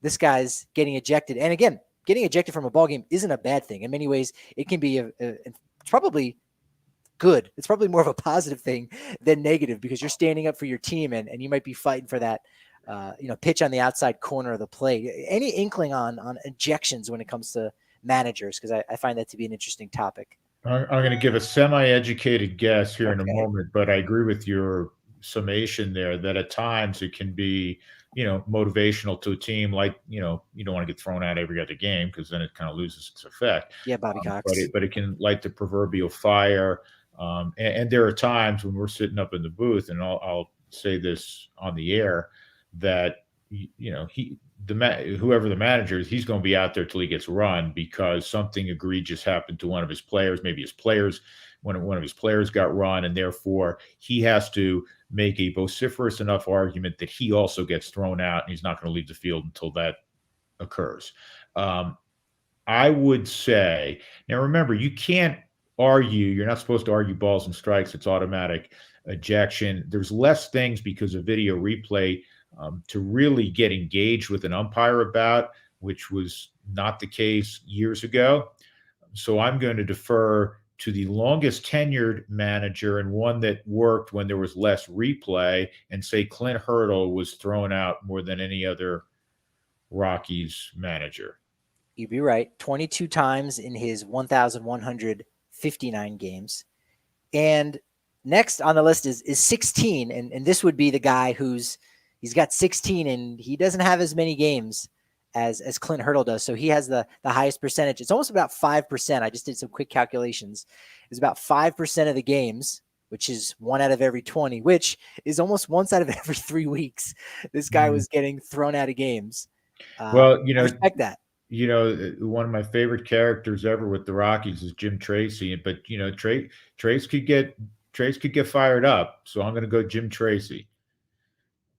[SPEAKER 1] this guy's getting ejected. And again, getting ejected from a ball game isn't a bad thing. In many ways, it can be it's probably good. It's probably more of a positive thing than negative, because you're standing up for your team and you might be fighting for that pitch on the outside corner of the plate. Any inkling on ejections when it comes to managers? Because I find that to be an interesting topic.
[SPEAKER 2] I'm going to give a semi-educated guess here in a moment, but I agree with your summation there that at times it can be, motivational to a team. Like, you don't want to get thrown out every other game, because then it kind of loses its effect.
[SPEAKER 1] Yeah, Bobby Cox.
[SPEAKER 2] But it can light the proverbial fire. And there are times when we're sitting up in the booth, and I'll say this on the air, that whoever the manager is, he's going to be out there till he gets run because something egregious happened to one of his players. Maybe one of his players got run, and therefore he has to make a vociferous enough argument that he also gets thrown out, and he's not going to leave the field until that occurs. I would say, now remember, you can't argue. You're not supposed to argue balls and strikes. It's automatic ejection. There's less things because of video replay to really get engaged with an umpire about, which was not the case years ago. So I'm going to defer to the longest tenured manager and one that worked when there was less replay, and say Clint Hurdle was thrown out more than any other Rockies manager.
[SPEAKER 1] You'd be right. 22 times in his 1,159 games. And next on the list is 16. And this would be the guy he's got 16, and he doesn't have as many games as Clint Hurdle does. So he has the highest percentage. It's almost about 5%. I just did some quick calculations. It's about 5% of the games, which is 1 out of every 20, which is almost once out of every 3 weeks. This guy was getting thrown out of games.
[SPEAKER 2] Well,
[SPEAKER 1] I respect that.
[SPEAKER 2] One of my favorite characters ever with the Rockies is Jim Tracy, but Trace could get fired up. So I'm going to go Jim Tracy.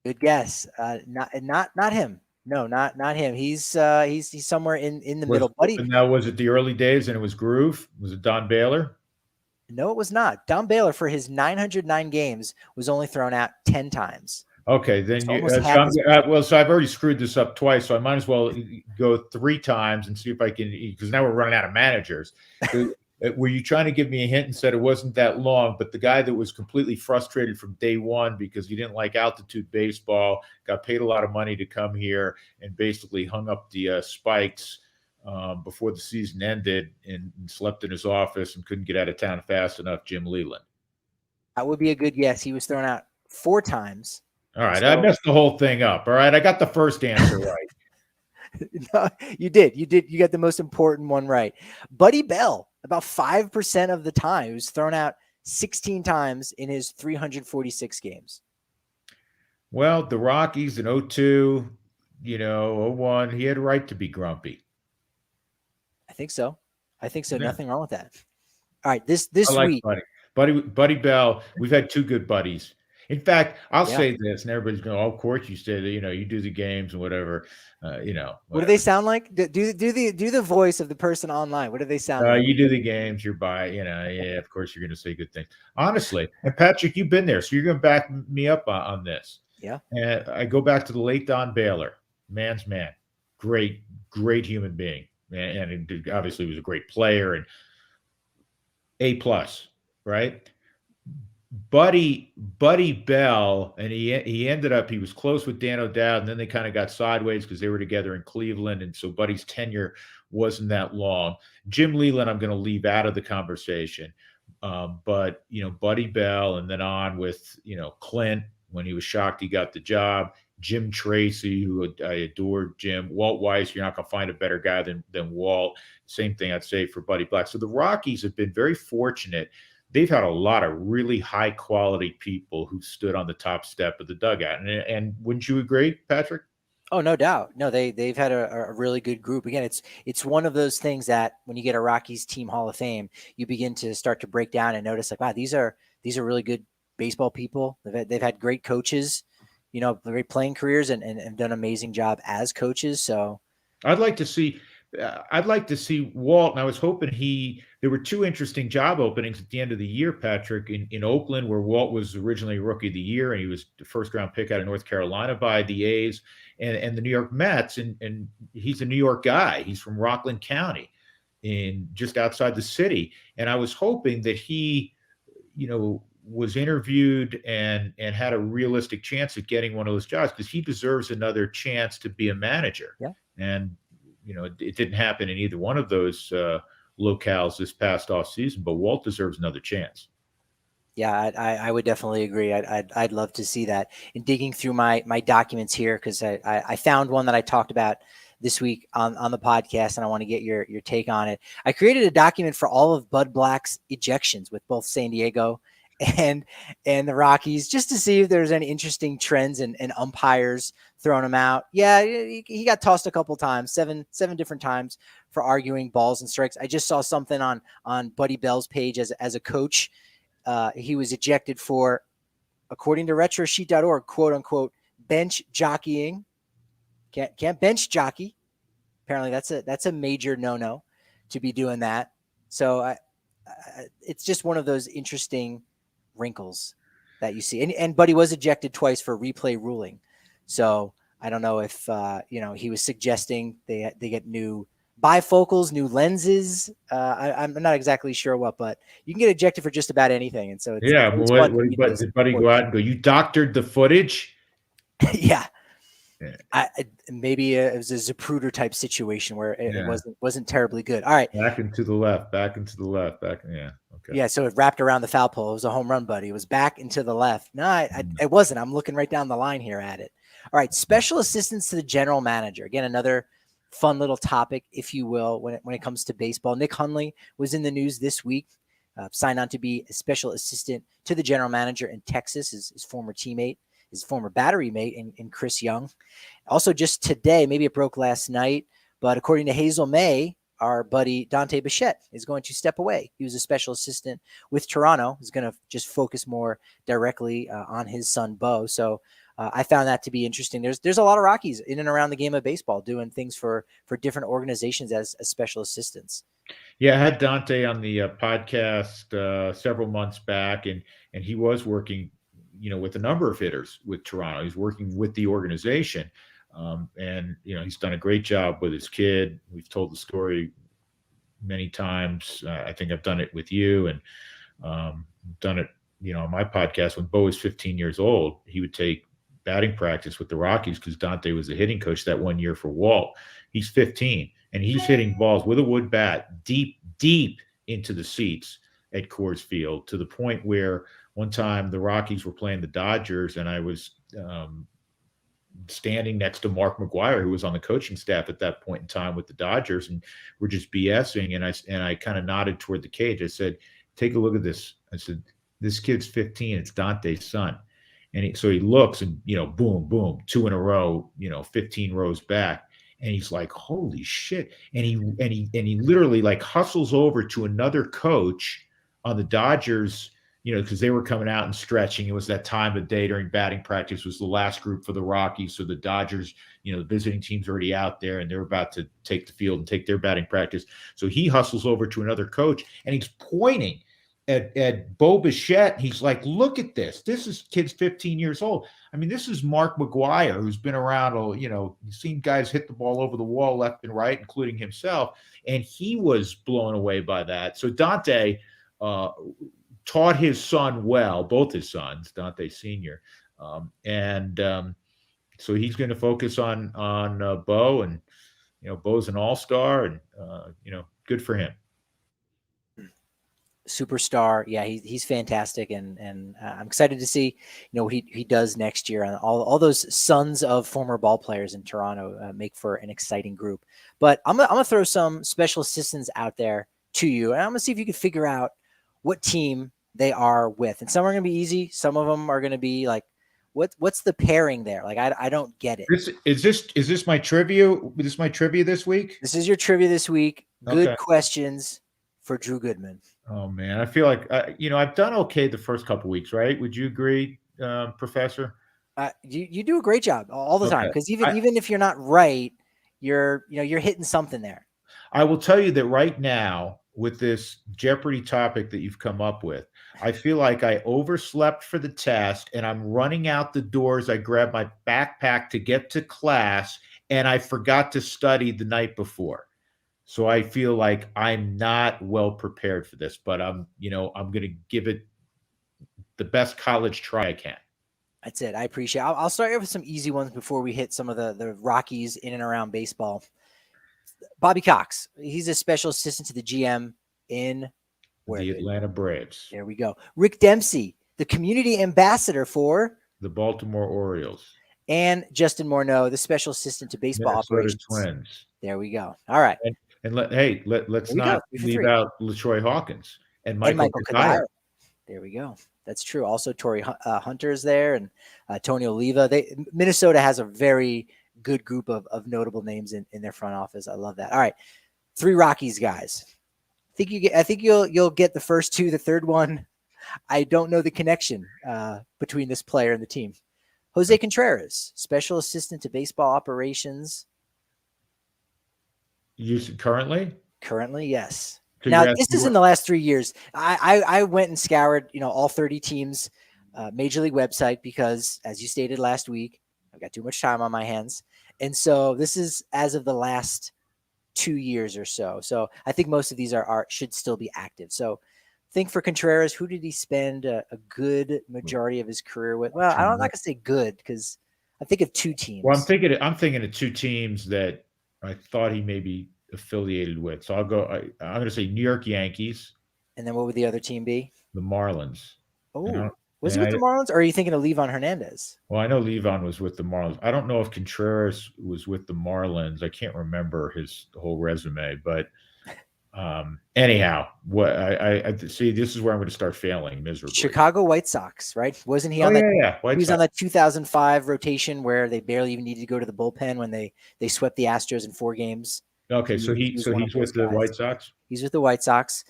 [SPEAKER 1] Good guess. Not him. No, not him. He's somewhere in the middle. Buddy.
[SPEAKER 2] Now, was it the early days and it was Groove? Was it Don Baylor?
[SPEAKER 1] No, it was not. Don Baylor, for his 909 games, was only thrown out 10 times.
[SPEAKER 2] Okay, then so I've already screwed this up twice, so I might as well go 3 times and see if I can, because now we're running out of managers. Were you trying to give me a hint and said it wasn't that long, but the guy that was completely frustrated from day one because he didn't like altitude baseball, got paid a lot of money to come here, and basically hung up the spikes before the season ended and slept in his office and couldn't get out of town fast enough, Jim Leland.
[SPEAKER 1] That would be a good guess. He was thrown out 4 times.
[SPEAKER 2] All right, I messed the whole thing up. All right, I got the first answer right.
[SPEAKER 1] No, you did. You got the most important one right. Buddy Bell, about 5% of the time, he was thrown out 16 times in his 346 games.
[SPEAKER 2] Well, the Rockies in 02, 01, he had a right to be grumpy.
[SPEAKER 1] I think so. Yeah. Nothing wrong with that. All right, this week.
[SPEAKER 2] Buddy Bell, we've had 2 good buddies. In fact, I'll say this, and everybody's going, "Oh, of course you say that. You do the games and whatever." Whatever.
[SPEAKER 1] What do they sound like? Do the voice of the person online. What do they sound like?
[SPEAKER 2] You do the games. You're by. Yeah. Of course, you're going to say good things. Honestly, and Patrick, you've been there, so you're going to back me up on this.
[SPEAKER 1] Yeah.
[SPEAKER 2] And I go back to the late Don Baylor, man's man, great, great human being, and obviously was a great player and A+, right? Buddy Bell, and he ended up, he was close with Dan O'Dowd, and then they kind of got sideways because they were together in Cleveland, and so Buddy's tenure wasn't that long. Jim Leland, I'm going to leave out of the conversation, but Buddy Bell, and then on with Clint when he was shocked he got the job. Jim Tracy, who I adored Jim. Walt Weiss, you're not going to find a better guy than Walt. Same thing I'd say for Buddy Black. So the Rockies have been very fortunate. They've had a lot of really high quality people who stood on the top step of the dugout. And wouldn't you agree, Patrick?
[SPEAKER 1] Oh, no doubt. No, they've had a really good group. Again, it's one of those things that when you get a Rockies team Hall of Fame, you begin to start to break down and notice like, wow, these are really good baseball people. They've had great coaches, great playing careers and done an amazing job as coaches. So
[SPEAKER 2] I'd like to see Walt, and I was hoping there were two interesting job openings at the end of the year, Patrick, in Oakland, where Walt was originally Rookie of the Year, and he was the first-round pick out of North Carolina by the A's, and the New York Mets, and he's a New York guy. He's from Rockland County, just outside the city, and I was hoping that he, was interviewed and had a realistic chance at getting one of those jobs because he deserves another chance to be a manager.
[SPEAKER 1] Yeah.
[SPEAKER 2] And it didn't happen in either one of those locales this past off season, but Walt deserves another chance.
[SPEAKER 1] Yeah, I would definitely agree. I'd love to see that. In digging through my documents here, because I found one that I talked about this week on the podcast, and I want to get your take on it. I created a document for all of Bud Black's ejections with both San Diego and the Rockies, just to see if there's any interesting trends and umpires throwing him out. Yeah, he got tossed a couple times, seven different times for arguing balls and strikes. I just saw something on Buddy Bell's page as a coach. He was ejected for, according to retrosheet.org, quote unquote, bench jockeying. Can't bench jockey. Apparently that's a major no-no to be doing that. So it's just one of those interesting wrinkles that you see. And Buddy was ejected twice for replay ruling. So I don't know if he was suggesting they get new bifocals, new lenses. I'm not exactly sure what, but you can get ejected for just about anything. And so it's
[SPEAKER 2] did Buddy go out and go, "You doctored the footage"?
[SPEAKER 1] Yeah. Maybe it was a Zapruder type situation where it wasn't terribly good. All right,
[SPEAKER 2] back into the left. Yeah, okay.
[SPEAKER 1] Yeah, so it wrapped around the foul pole. It was a home run, Buddy. It was back into the left. No, it wasn't. I'm looking right down the line here at it. All right, special assistants to the general manager. Again, another fun little topic, if you will, when it comes to baseball. Nick Hundley was in the news this week. Signed on to be a special assistant to the general manager in Texas, his former teammate. His former battery mate in Chris Young. Also just today, maybe it broke last night, but according to Hazel May, our buddy Dante Bichette is going to step away. He was a special assistant with Toronto. He's going to just focus more directly on his son, Bo. So I found that to be interesting. There's a lot of Rockies in and around the game of baseball doing things for different organizations as special assistants.
[SPEAKER 2] Yeah, I had Dante on the podcast several months back, and he was working with a number of hitters with Toronto. He's working with the organization. And he's done a great job with his kid. We've told the story many times. I think I've done it with you and done it, on my podcast. When Bo was 15 years old, he would take batting practice with the Rockies because Dante was the hitting coach that one year for Walt. He's 15 and he's hitting balls with a wood bat deep into the seats at Coors Field, to the point where one time the Rockies were playing the Dodgers, and I was standing next to Mark McGuire, who was on the coaching staff at that point in time with the Dodgers, and we're just BSing. And I kind of nodded toward the cage. I said, "Take a look at this." I said, "This kid's 15. It's Dante's son." And so he looks, and boom, boom, 2 in a row, 15 rows back. And he's like, "Holy shit!" And he literally like hustles over to another coach on the Dodgers, because they were coming out and stretching. It was that time of day during batting practice. It was the last group for the Rockies. So the Dodgers, the visiting team's already out there, and they're about to take the field and take their batting practice. So he hustles over to another coach, and he's pointing at Bo Bichette. He's like, look at this. This is kid's 15 years old. I mean, this is Mark McGuire, who's been around, you've seen guys hit the ball over the wall left and right, including himself. And he was blown away by that. So Dante taught his son well, both his sons, Dante Sr. So he's going to focus on Bo, and Bo's an all-star, and good for him.
[SPEAKER 1] Superstar. Yeah, he's fantastic, and I'm excited to see what he does next year. And all those sons of former ball players in Toronto make for an exciting group. But I'm gonna throw some special assistants out there to you, and I'm gonna see if you can figure out what team they are with. And some are gonna be easy. Some of them are gonna be like, what's the pairing there? Like I don't get it.
[SPEAKER 2] Is this my trivia? Is this my trivia this week?
[SPEAKER 1] This is your trivia this week. Good
[SPEAKER 2] Okay.
[SPEAKER 1] questions for Drew Goodman.
[SPEAKER 2] Oh man, I feel like I've done okay the first couple weeks, right? Would you agree, Professor?
[SPEAKER 1] You do a great job all the time, because even if you're not right, you're hitting something there.
[SPEAKER 2] I will tell you that right now, with this Jeopardy topic that you've come up with, I feel like I overslept for the test, and I'm running out the doors. I grabbed my backpack to get to class, and I forgot to study the night before. So I feel like I'm not well prepared for this, but I'm going to give it the best college try I can.
[SPEAKER 1] That's it. I appreciate it. I'll start with some easy ones before we hit some of the Rockies in and around baseball. Bobby Cox, he's a special assistant to the GM in
[SPEAKER 2] the Atlanta Braves.
[SPEAKER 1] There we go. Rick Dempsey, the community ambassador for
[SPEAKER 2] the Baltimore Orioles.
[SPEAKER 1] And Justin Morneau, the special assistant to baseball operations.
[SPEAKER 2] Twins.
[SPEAKER 1] There we go. All right.
[SPEAKER 2] Let's not leave out LaTroy Hawkins and Michael Kadire.
[SPEAKER 1] There we go. That's true. Also, Torrey Hunter's there, and Tony Oliva. Minnesota has a very good group of notable names in their front office. I love that. All right, 3 Rockies guys. I think you'll get the first 2. The third one, I don't know the connection between this player and the team. Jose Contreras, special assistant to baseball operations.
[SPEAKER 2] Currently?
[SPEAKER 1] Currently, yes. Now, this is in the last 3 years. I went and scoured, all 30 teams' Major League website because, as you stated last week, I've got too much time on my hands. And so this is as of the last 2 years or so. So I think most of these should still be active. So think for Contreras, who did he spend a good majority of his career with? Well, I'm not going to say good because I think of 2 teams.
[SPEAKER 2] Well, I'm thinking of 2 teams that I thought he may be affiliated with. So I'm going to say New York Yankees.
[SPEAKER 1] And then what would the other team be?
[SPEAKER 2] The Marlins.
[SPEAKER 1] Oh, was he with the Marlins, or are you thinking of Levon Hernandez?
[SPEAKER 2] Well, I know Levon was with the Marlins. I don't know if Contreras was with the Marlins. I can't remember his whole resume, but anyhow, what I see, this is where I'm going to start failing miserably.
[SPEAKER 1] Chicago White Sox, right? Wasn't he on that?
[SPEAKER 2] Yeah.
[SPEAKER 1] He was on that 2005 rotation where they barely even needed to go to the bullpen when they swept the Astros in 4 games.
[SPEAKER 2] Okay, so he's with the White Sox.
[SPEAKER 1] He's with the White Sox.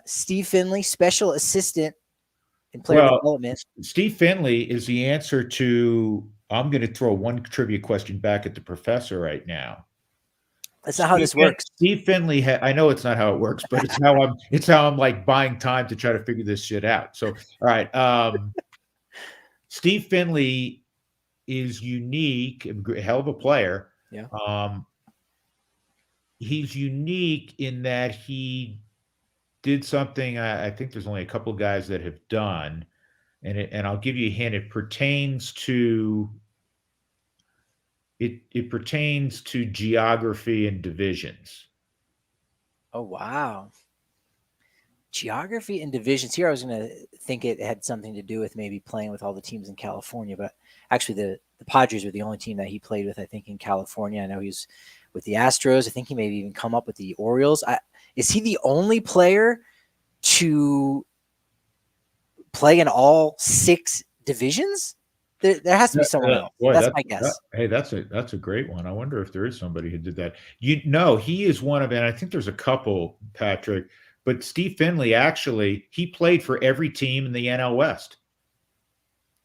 [SPEAKER 1] Steve Finley, special assistant in player development.
[SPEAKER 2] Steve Finley is the answer to. I'm going to throw one trivia question back at the professor right now.
[SPEAKER 1] That's not how this works.
[SPEAKER 2] Steve Finley. I know it's not how it works, but it's how I'm like buying time to try to figure this shit out. So, all right. Steve Finley is unique, a hell of a player.
[SPEAKER 1] Yeah.
[SPEAKER 2] He's unique in that he did something I think there's only a couple of guys that have done, and I'll give you a hint. It pertains to geography and divisions.
[SPEAKER 1] Oh, wow. Geography and divisions. Here I was going to think it had something to do with maybe playing with all the teams in California, but actually the Padres were the only team that he played with, I think, in California. I know he was with the Astros. I think he maybe even come up with the Orioles. Is he the only player to play in all 6 divisions? There has to be someone else. That's my guess.
[SPEAKER 2] That's a great one. I wonder if there is somebody who did that. He is one of, and I think there's a couple, Patrick, but Steve Finley, actually, he played for every team in the NL West.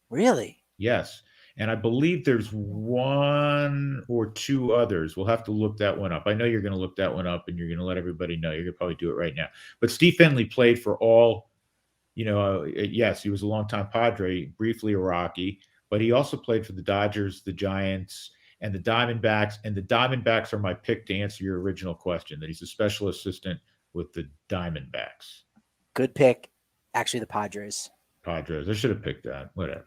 [SPEAKER 1] Really?
[SPEAKER 2] Yes. And I believe there's 1 or 2 others. We'll have to look that one up. I know you're going to look that one up, and you're going to let everybody know. You're going to probably do it right now. But Steve Finley played for all yes, he was a longtime Padre, briefly a Rocky, but he also played for the Dodgers, the Giants, and the Diamondbacks. And the Diamondbacks are my pick to answer your original question, that he's a special assistant with the Diamondbacks.
[SPEAKER 1] Good pick. Actually, the Padres.
[SPEAKER 2] Padres. I should have picked that. Whatever.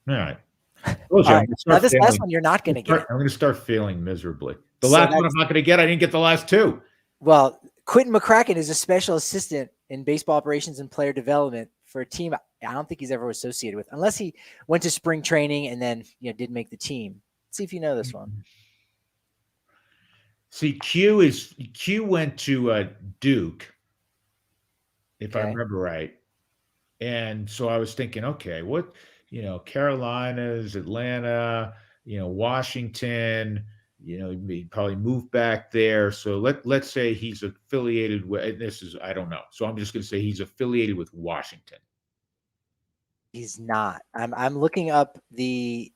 [SPEAKER 2] All right.
[SPEAKER 1] All right. Now, this last one you're not going to get.
[SPEAKER 2] I'm going to start failing miserably. The last one I'm not going to get. I didn't get the last two.
[SPEAKER 1] Well, Quentin McCracken is a special assistant in baseball operations and player development for a team I don't think he's ever associated with, unless he went to spring training and then did make the team. Let's see if you know this one.
[SPEAKER 2] See, Q went to Duke, if I remember right. And so I was thinking, okay, what, Carolinas, Atlanta, Washington, he probably moved back there. So let's say he's affiliated with, I don't know. So I'm just going to say he's affiliated with Washington.
[SPEAKER 1] He's not. I'm looking up the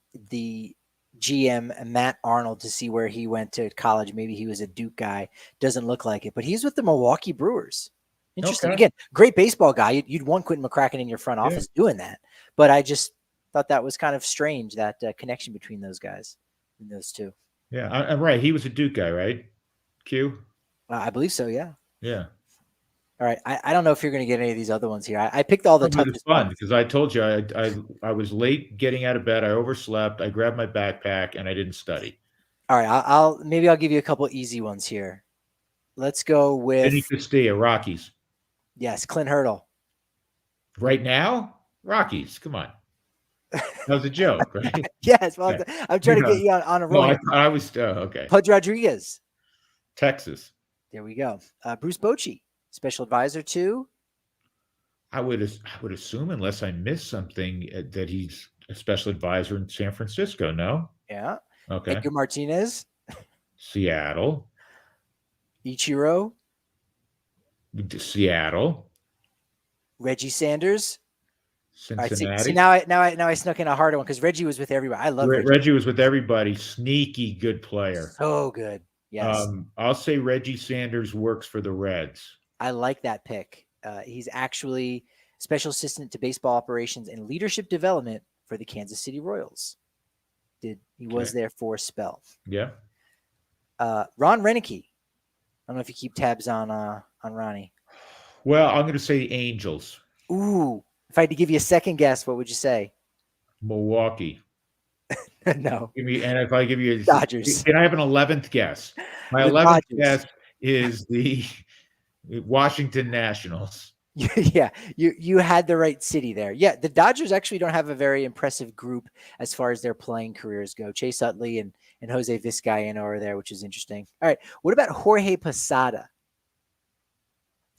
[SPEAKER 1] GM, Matt Arnold, to see where he went to college. Maybe he was a Duke guy. Doesn't look like it, but he's with the Milwaukee Brewers. Interesting. Okay. Again, great baseball guy. You'd want Quentin McCracken in your front office doing that. But I just thought that was kind of strange, that connection between those guys, those two.
[SPEAKER 2] Yeah, I'm right. He was a Duke guy, right? Q?
[SPEAKER 1] I believe so, yeah.
[SPEAKER 2] Yeah.
[SPEAKER 1] All right. I don't know if you're going to get any of these other ones here. I picked all the toughest
[SPEAKER 2] fun ones. Because I told you I was late getting out of bed. I overslept. I grabbed my backpack, and I didn't study.
[SPEAKER 1] All right. I'll give you a couple easy ones here. Let's go with
[SPEAKER 2] Vinny Castilla, Rockies.
[SPEAKER 1] Yes, Clint Hurdle.
[SPEAKER 2] Right now? Rockies. Come on. That was a joke, right?
[SPEAKER 1] Yes. Well, yeah. I'm trying to get you on a roll.
[SPEAKER 2] No, I was okay.
[SPEAKER 1] Pudge Rodriguez.
[SPEAKER 2] Texas.
[SPEAKER 1] There we go. Bruce Bochy, special advisor to?
[SPEAKER 2] I would assume, unless I missed something, that he's a special advisor in San Francisco, no?
[SPEAKER 1] Yeah.
[SPEAKER 2] Okay.
[SPEAKER 1] Edgar Martinez.
[SPEAKER 2] Seattle.
[SPEAKER 1] Ichiro.
[SPEAKER 2] Seattle.
[SPEAKER 1] Reggie Sanders.
[SPEAKER 2] Cincinnati.
[SPEAKER 1] Right, see, now I snuck in a harder one because Reggie was with everybody. I love Reggie.
[SPEAKER 2] Reggie was with everybody. Sneaky good player.
[SPEAKER 1] So good. Yes.
[SPEAKER 2] I'll say Reggie Sanders works for the Reds.
[SPEAKER 1] I like that pick. He's actually special assistant to baseball operations and leadership development for the Kansas City Royals. He was there for a spell.
[SPEAKER 2] Yeah.
[SPEAKER 1] Ron Renicky. I don't know if you keep tabs on Ronnie.
[SPEAKER 2] Well, I'm going to say Angels.
[SPEAKER 1] Ooh. If I had to give you a second guess, what would you say?
[SPEAKER 2] Milwaukee.
[SPEAKER 1] No.
[SPEAKER 2] And if I give you
[SPEAKER 1] Dodgers.
[SPEAKER 2] Can I have an 11th guess? My 11th guess is the Washington Nationals.
[SPEAKER 1] Yeah, you had the right city there. Yeah, the Dodgers actually don't have a very impressive group as far as their playing careers go. Chase Utley and Jose Vizcaino are there, which is interesting. All right, what about Jorge Posada?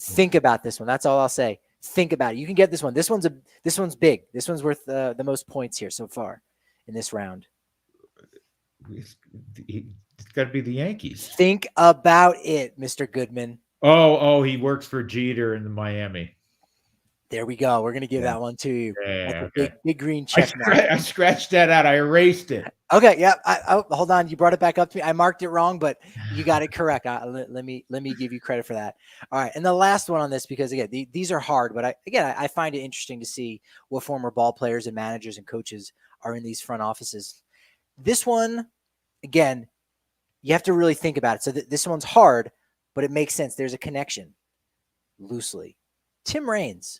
[SPEAKER 1] Think about this one. That's all I'll say. Think about it. You can get this one. This one's big. This one's worth the most points here so far in this round.
[SPEAKER 2] It's got to be the Yankees.
[SPEAKER 1] Think about it, Mr. Goodman.
[SPEAKER 2] Oh, he works for Jeter in Miami.
[SPEAKER 1] There we go. We're going to give that one to you.
[SPEAKER 2] Yeah,
[SPEAKER 1] big green check mark.
[SPEAKER 2] I scratched that out. I erased it.
[SPEAKER 1] Okay. Yeah. Hold on. You brought it back up to me. I marked it wrong, but you got it correct. Let me give you credit for that. All right. And the last one on this, because again, these are hard, but I find it interesting to see what former ball players and managers and coaches are in these front offices. This one, again, you have to really think about it. So this one's hard, but it makes sense. There's a connection loosely. Tim Raines,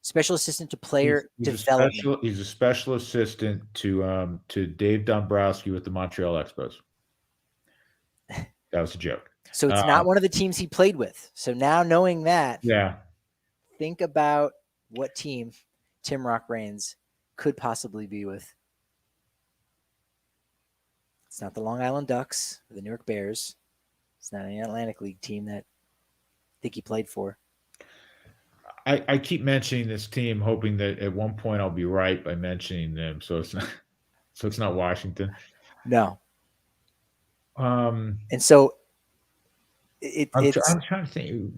[SPEAKER 1] special assistant to player development.
[SPEAKER 2] He's a special assistant to Dave Dombrowski with the Montreal Expos. That was a joke.
[SPEAKER 1] So it's not one of the teams he played with. So now knowing that, think about what team Tim Rock Raines could possibly be with. It's not the Long Island Ducks or the New York Bears. It's not an Atlantic League team that I think he played for.
[SPEAKER 2] I keep mentioning this team, hoping that at one point I'll be right by mentioning them. So it's not Washington.
[SPEAKER 1] No.
[SPEAKER 2] And
[SPEAKER 1] so
[SPEAKER 2] I'm trying to think.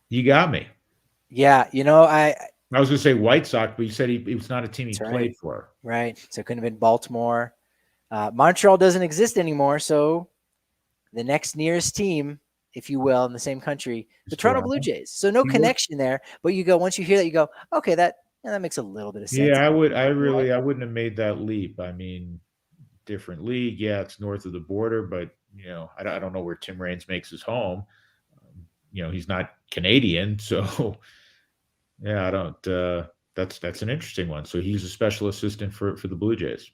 [SPEAKER 2] You got me.
[SPEAKER 1] Yeah,
[SPEAKER 2] I was going to say White Sox, but you said it was not a team he played for.
[SPEAKER 1] Right. So it couldn't have been Baltimore. Montreal doesn't exist anymore, so the next nearest team, if you will, in the same country, the Toronto Blue Jays. So no connection there, but you go, once you hear that, you go, okay, that makes a little bit of sense.
[SPEAKER 2] Yeah, I wouldn't have made that leap. I mean, different league. Yeah, it's north of the border, but I don't know where Tim Raines makes his home. He's not Canadian, so yeah, I don't. That's an interesting one. So he's a special assistant for the Blue Jays.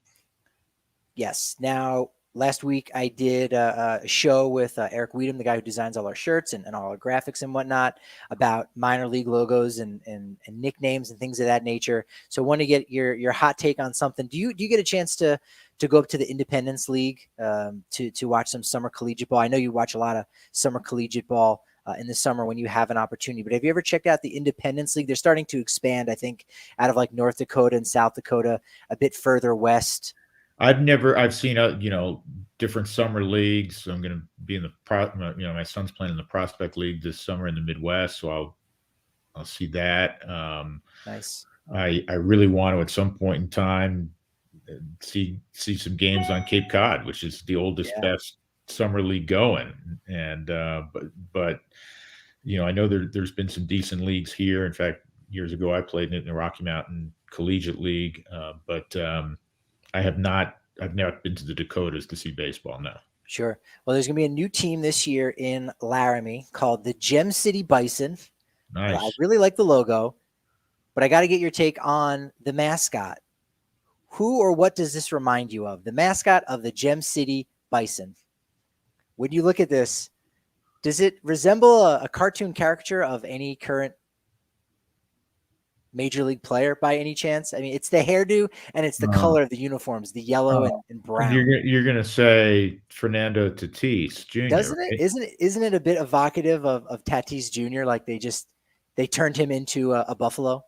[SPEAKER 1] Yes. Now, last week I did a show with Eric Weedham, the guy who designs all our shirts and all our graphics and whatnot, about minor league logos and nicknames and things of that nature. So I want to get your hot take on something. Do you get a chance to go up to the Independence League to watch some summer collegiate ball? I know you watch a lot of summer collegiate ball in the summer when you have an opportunity, but have you ever checked out the Independence League? They're starting to expand, I think, out of like North Dakota and South Dakota, a bit further west.
[SPEAKER 2] I've seen different summer leagues. I'm going to be in my son's playing in the Prospect League this summer in the Midwest, so I'll see that.
[SPEAKER 1] Nice.
[SPEAKER 2] I really want to at some point in time see some games on Cape Cod, which is the oldest, best summer league going. And but I know there's been some decent leagues here. In fact, years ago I played in the Rocky Mountain Collegiate League, but I've not been to the Dakotas to see baseball now.
[SPEAKER 1] Sure. Well, there's going to be a new team this year in Laramie called the Gem City Bison.
[SPEAKER 2] Nice.
[SPEAKER 1] I really like the logo, but I got to get your take on the mascot. Who or what does this remind you of? The mascot of the Gem City Bison. When you look at this, does it resemble a cartoon caricature of any current major league player by any chance? I mean, it's the hairdo and it's the color of the uniforms, the yellow and brown.
[SPEAKER 2] You're going to say Fernando Tatis Jr.
[SPEAKER 1] Doesn't it? Right? Isn't it a bit evocative of Tatis Jr.? Like they turned him into a buffalo,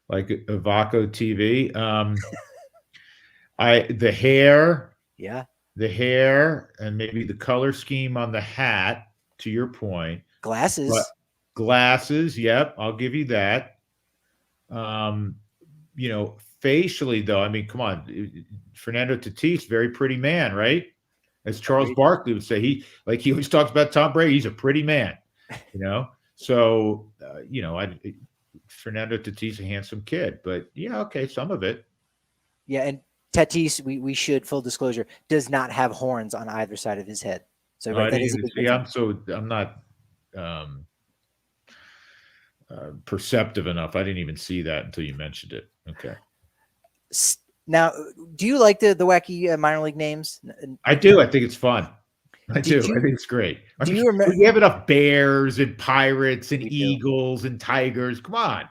[SPEAKER 2] like Avaco TV. The hair, the hair, and maybe the color scheme on the hat. To your point, glasses. Yep, I'll give you that. Facially though, I mean, come on, Fernando Tatis, very pretty man, right? As Charles Barkley would say, he always talks about Tom Brady. He's a pretty man, So, Fernando Tatis, a handsome kid, but okay, some of it.
[SPEAKER 1] Yeah, and Tatis, we should, full disclosure, does not have horns on either side of his head. So
[SPEAKER 2] I'm not perceptive enough. I didn't even see that until you mentioned it. Okay.
[SPEAKER 1] Now, do you like the wacky minor league names?
[SPEAKER 2] I do. I think it's fun. I think it's great. You remember? We have enough bears and pirates and eagles and tigers. Come on.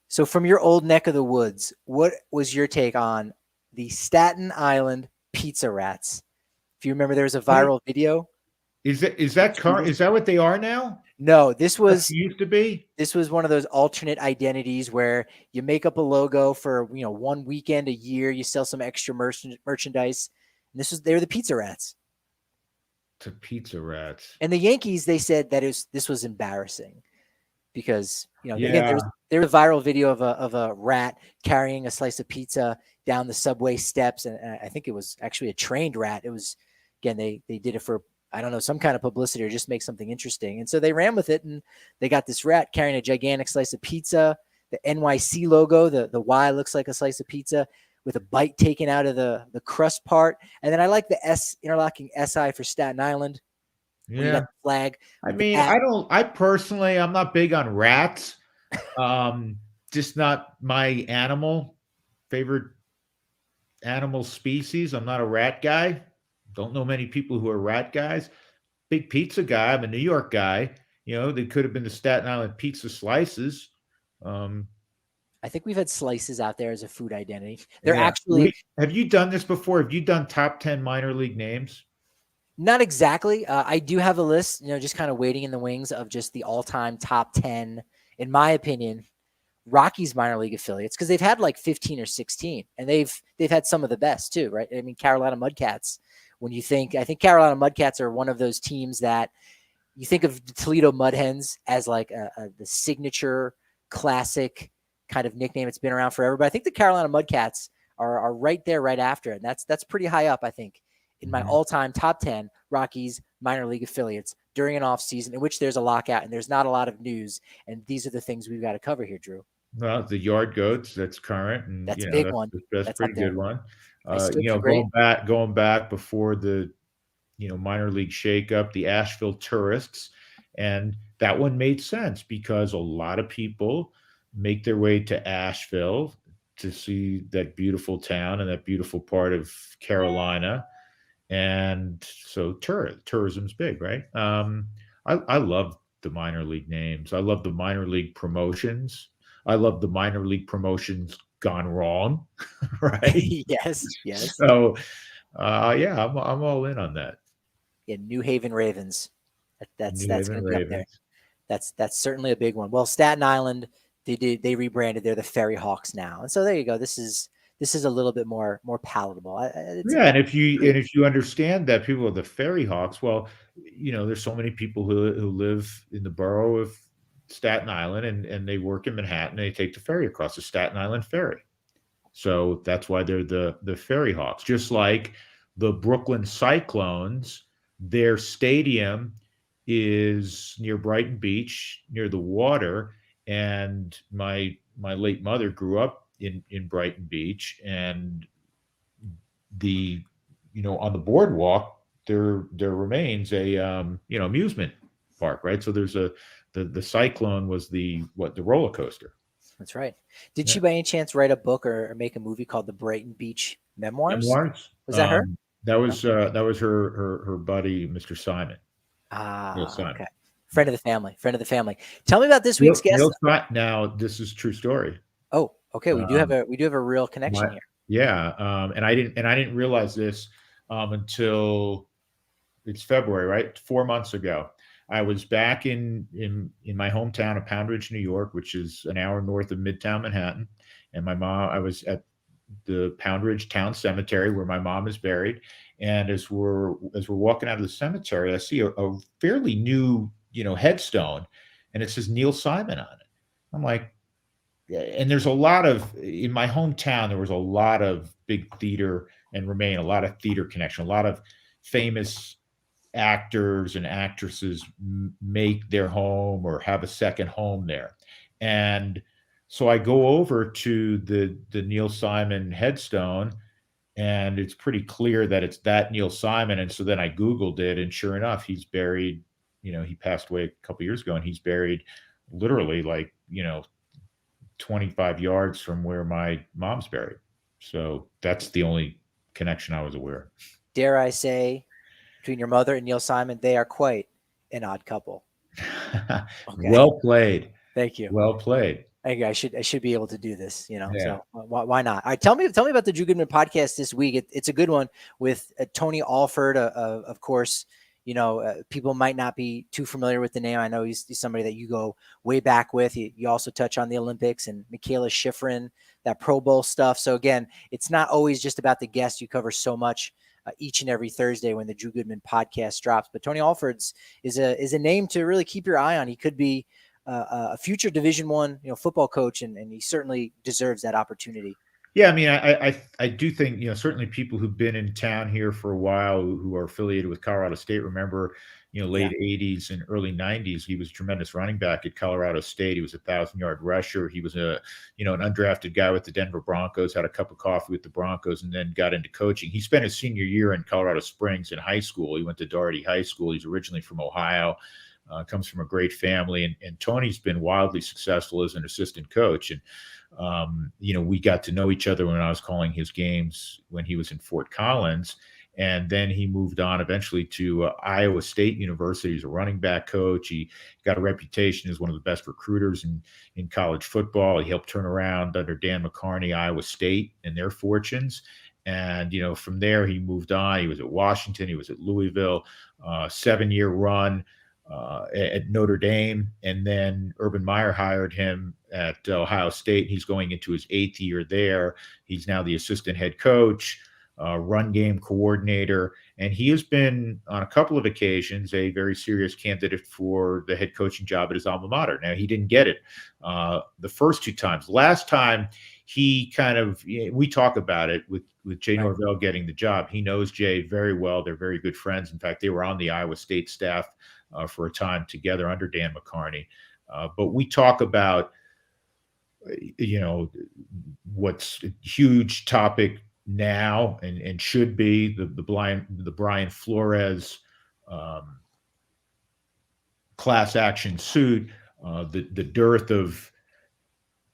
[SPEAKER 1] So from your old neck of the woods, what was your take on the Staten Island pizza rats? If you remember, there was a viral video.
[SPEAKER 2] Is that what they are now?
[SPEAKER 1] No, this
[SPEAKER 2] used to be.
[SPEAKER 1] This was one of those alternate identities where you make up a logo for 1 weekend a year, you sell some extra merchandise. And they were the pizza rats.
[SPEAKER 2] The pizza rats.
[SPEAKER 1] And the Yankees, they said that this was embarrassing because again, there was a viral video of a rat carrying a slice of pizza down the subway steps, and I think it was actually a trained rat. It was, again, they did it for, I don't know, some kind of publicity or just make something interesting. And so they ran with it, and they got this rat carrying a gigantic slice of pizza. The NYC logo, the Y looks like a slice of pizza with a bite taken out of the crust part. And then I like the S, interlocking SI for Staten Island.
[SPEAKER 2] Yeah.
[SPEAKER 1] The flag.
[SPEAKER 2] I mean, I'm not big on rats. Just not my favorite animal species. I'm not a rat guy. Don't know many people who are rat guys. Big pizza guy. I'm a New York guy. They could have been the Staten Island pizza slices.
[SPEAKER 1] I think we've had slices out there as a food identity. They're actually.
[SPEAKER 2] Have you done this before? Have you done top 10 minor league names?
[SPEAKER 1] Not exactly. I do have a list, just kind of waiting in the wings of just the all-time top 10, in my opinion, Rockies minor league affiliates, because they've had like 15 or 16, and they've had some of the best too, right? I mean, Carolina Mudcats. I think Carolina Mudcats are one of those teams that you think of the Toledo Mud Hens as like the signature classic kind of nickname. It's been around forever, but I think the Carolina Mudcats are right there, right after it. And that's pretty high up, I think, in my all-time top 10 Rockies minor league affiliates during an off season in which there's a lockout and there's not a lot of news. And these are the things we've got to cover here, Drew.
[SPEAKER 2] Well, the Yard Goats, that's current, and
[SPEAKER 1] that's a big one.
[SPEAKER 2] That's a pretty good one. Going back before the minor league shakeup, the Asheville Tourists, and that one made sense because a lot of people make their way to Asheville to see that beautiful town and that beautiful part of Carolina, and so tourism's big, right? I love the minor league names. I love the minor league promotions. I love the minor league promotions gone wrong, right?
[SPEAKER 1] Yes.
[SPEAKER 2] So, I'm all in on that.
[SPEAKER 1] Yeah, New Haven Ravens. That's going to be up there. That's certainly a big one. Well, Staten Island, they rebranded. They're the Ferry Hawks now, and so there you go. This is a little bit more palatable.
[SPEAKER 2] And if you understand that people are the Ferry Hawks, well, there's so many people who live in the borough of Staten Island and they work in Manhattan. And they take the ferry across the Staten Island Ferry, so that's why they're the Ferry Hawks. Just like the Brooklyn Cyclones, their stadium is near Brighton Beach, near the water, and my late mother grew up in Brighton Beach, and on the boardwalk there remains a amusement park, right? So there's the Cyclone was the roller coaster.
[SPEAKER 1] That's right. Did she by any chance write a book or make a movie called The Brighton Beach Memoirs? Was that her?
[SPEAKER 2] That was her buddy, Mr. Simon.
[SPEAKER 1] Simon. Okay. Friend of the family. Tell me about this week's guest.
[SPEAKER 2] Now, this is a true story.
[SPEAKER 1] Oh, okay. We do have a real connection here.
[SPEAKER 2] Yeah. And I didn't realize this until it's February, right? 4 months ago. I was back in my hometown of Pound Ridge, New York, which is an hour north of Midtown Manhattan. And I was at the Pound Ridge Town Cemetery where my mom is buried. And as we're walking out of the cemetery, I see a fairly new, headstone, and it says Neil Simon on it. I'm like, and there's a lot of, in my hometown, there was a lot of big theater and remain a lot of theater connection, a lot of famous actors and actresses make their home or have a second home there. And so I go over to the Neil Simon headstone, and it's pretty clear that it's that Neil Simon. And so then I Googled it, and sure enough, he's buried, he passed away a couple years ago, and he's buried literally 25 yards from where my mom's buried. So that's the only connection I was aware of.
[SPEAKER 1] Dare I say, between your mother and Neil Simon, they are quite an odd couple.
[SPEAKER 2] Okay. Well played.
[SPEAKER 1] Thank you.
[SPEAKER 2] Well played.
[SPEAKER 1] I should be able to do this, So why not? All right, tell me about the Drew Goodman podcast this week. It's a good one with Tony Alford, of course. People might not be too familiar with the name. I know he's somebody that you go way back with. You also touch on the Olympics and Michaela Schifrin, that Pro Bowl stuff. So again, it's not always just about the guests. You cover so much each and every Thursday when the Drew Goodman podcast drops. But Tony Alford's is a name to really keep your eye on. He could be a future Division I, football coach, and he certainly deserves that opportunity.
[SPEAKER 2] Yeah, I mean, I do think, certainly people who've been in town here for a while who are affiliated with Colorado State remember, late 80s and early 90s, he was a tremendous running back at Colorado State. He was a 1,000-yard rusher. He was an undrafted guy with the Denver Broncos, had a cup of coffee with the Broncos, and then got into coaching. He spent his senior year in Colorado Springs in high school. He went to Doherty High School. He's originally from Ohio. Comes from a great family, and Tony's been wildly successful as an assistant coach. And we got to know each other when I was calling his games when he was in Fort Collins, and then he moved on eventually to Iowa State University as a running back coach. He got a reputation as one of the best recruiters in college football. He helped turn around under Dan McCarney, Iowa State, and their fortunes. And from there he moved on. He was at Washington. He was at Louisville. 7-year run at Notre Dame, and then Urban Meyer hired him at Ohio State. He's going into his 8th year there. He's now the assistant head coach, run game coordinator, and he has been on a couple of occasions a very serious candidate for the head coaching job at his alma mater. Now, he didn't get it the first 2 times. Last time he kind of, we talk about it with Jay Norvell getting the job. He knows Jay very well. They're very good friends. In fact, they were on the Iowa State staff for a time together under Dan McCarney. But we talk about, what's a huge topic now and should be the Brian Flores class action suit, the dearth of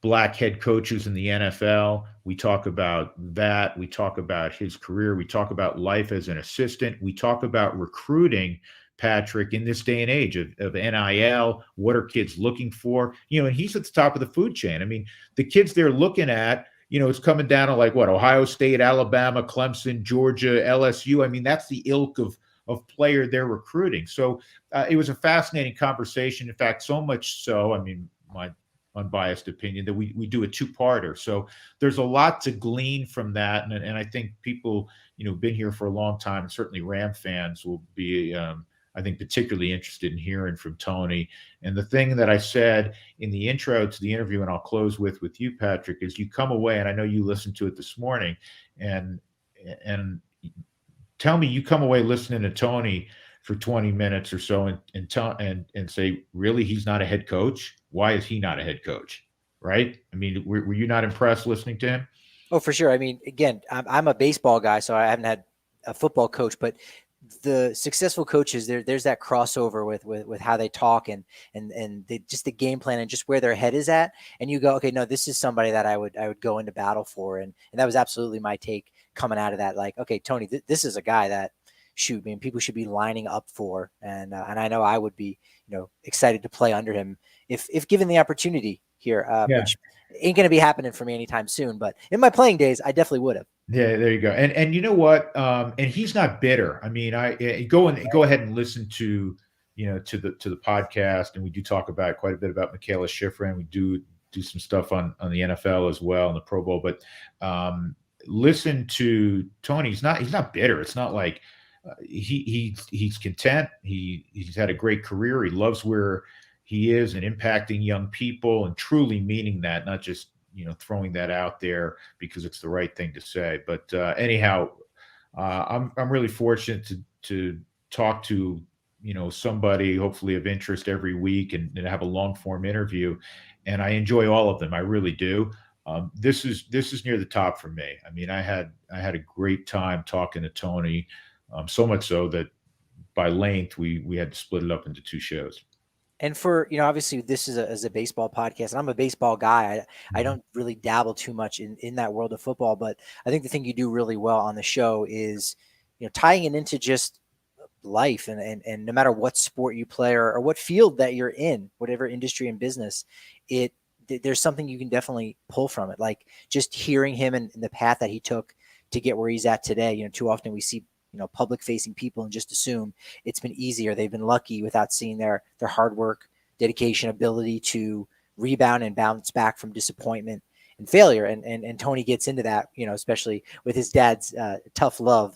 [SPEAKER 2] black head coaches in the NFL. We talk about that. We talk about his career. We talk about life as an assistant. We talk about recruiting, Patrick, in this day and age of NIL. What are kids looking for? And he's at the top of the food chain. I mean, the kids they're looking at, it's coming down to like what, Ohio State, Alabama, Clemson, Georgia, LSU. I mean, that's the ilk of player they're recruiting. So it was a fascinating conversation. In fact, so much so, I mean, my unbiased opinion, that we do a two-parter. So there's a lot to glean from that. And I think people, been here for a long time, and certainly Ram fans will be, I think, particularly interested in hearing from Tony. And the thing that I said in the intro to the interview, and I'll close with you, Patrick, is you come away, and I know you listened to it this morning, and tell me you come away listening to Tony for 20 minutes or so and say, really, he's not a head coach? Why is he not a head coach? Right? I mean, were you not impressed listening to him?
[SPEAKER 1] Oh, for sure. I mean, again, I'm a baseball guy, so I haven't had a football coach, but the successful coaches, there's that crossover with how they talk and just the game plan and just where their head is at. And you go, okay, no, this is somebody that I would go into battle for. And that was absolutely my take coming out of that. Like, okay, Tony, this is a guy that, shoot, man, people should be lining up for. And I know I would be, excited to play under him if given the opportunity here, which ain't going to be happening for me anytime soon. But in my playing days, I definitely would have.
[SPEAKER 2] Yeah, there you go. And you know what? And he's not bitter. I mean, go ahead and listen to, to the podcast, and we do talk about quite a bit about Michaela Schifrin, and we do some stuff on the NFL as well, and the Pro Bowl. But listen to Tony. He's not bitter. It's not like he's content. He's had a great career. He loves where he is and impacting young people, and truly meaning that, not just throwing that out there because it's the right thing to say. But anyhow, I'm really fortunate to talk to somebody hopefully of interest every week and have a long form interview, and I enjoy all of them. I really do. This is near the top for me. I mean, I had a great time talking to Tony, so much so that by length we had to split it up into two shows.
[SPEAKER 1] And for, obviously this is a baseball podcast, and I'm a baseball guy. I don't really dabble too much in that world of football, but I think the thing you do really well on the show is, tying it into just life and no matter what sport you play or what field that you're in, whatever industry and business, there's something you can definitely pull from it. Like just hearing him and the path that he took to get where he's at today. Too often we see public facing people and just assume it's been easy or they've been lucky without seeing their hard work, dedication, ability to rebound and bounce back from disappointment and failure. And Tony gets into that, especially with his dad's tough love,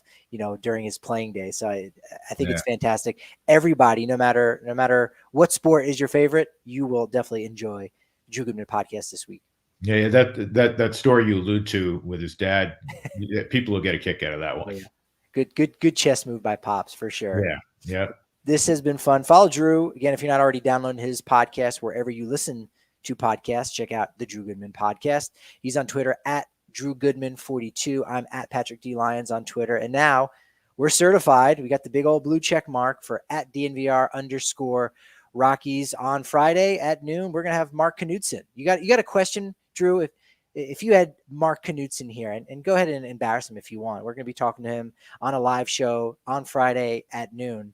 [SPEAKER 1] during his playing days. So I think it's fantastic. Everybody, no matter what sport is your favorite, you will definitely enjoy Drew Goodman podcast this week.
[SPEAKER 2] Yeah, that story you allude to with his dad, people will get a kick out of that one.
[SPEAKER 1] Oh, yeah. Good chess move by Pops for sure.
[SPEAKER 2] Yeah.
[SPEAKER 1] This has been fun. Follow Drew. Again, if you're not already downloading his podcast, wherever you listen to podcasts, check out the Drew Goodman podcast. He's on Twitter at Drew Goodman 42. I'm at Patrick D. Lyons on Twitter. And now we're certified. We got the big old blue check mark for at DNVR _Rockies on Friday at noon. We're going to have Mark Knudsen. You got a question, Drew? If you had Mark Knudsen here, and go ahead and embarrass him if you want. We're going to be talking to him on a live show on Friday at noon.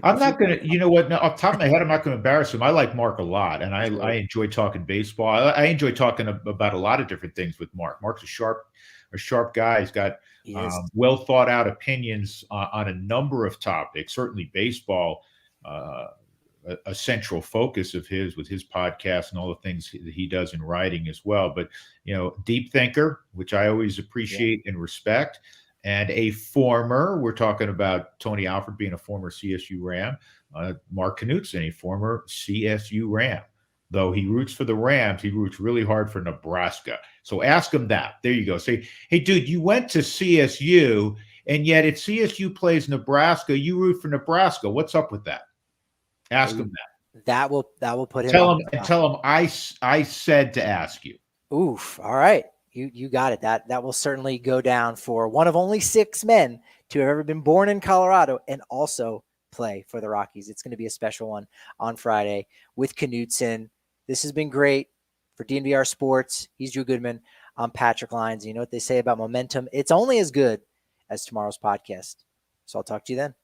[SPEAKER 2] I'm not going to, no, off the top of my head, I'm not going to embarrass him. I like Mark a lot, and I enjoy talking baseball. I enjoy talking about a lot of different things with Mark. Mark's a sharp guy. He's got well thought out opinions on a number of topics, certainly baseball, a central focus of his with his podcast and all the things that he does in writing as well. But, deep thinker, which I always appreciate and respect, and we're talking about Tony Alford being a former CSU Ram, Mark Knudsen, a former CSU Ram. though he roots for the Rams, he roots really hard for Nebraska. So ask him that. There you go. Say, hey, dude, you went to CSU, and yet if CSU plays Nebraska, you root for Nebraska. What's up with that? Ask him that.
[SPEAKER 1] That will put him.
[SPEAKER 2] Tell him I said to ask you.
[SPEAKER 1] Oof. All right. You got it. That will certainly go down for one of only 6 men to have ever been born in Colorado and also play for the Rockies. It's going to be a special one on Friday with Knudsen. This has been great for DNVR Sports. He's Drew Goodman. I'm Patrick Lyons. You know what they say about momentum? It's only as good as tomorrow's podcast. So I'll talk to you then.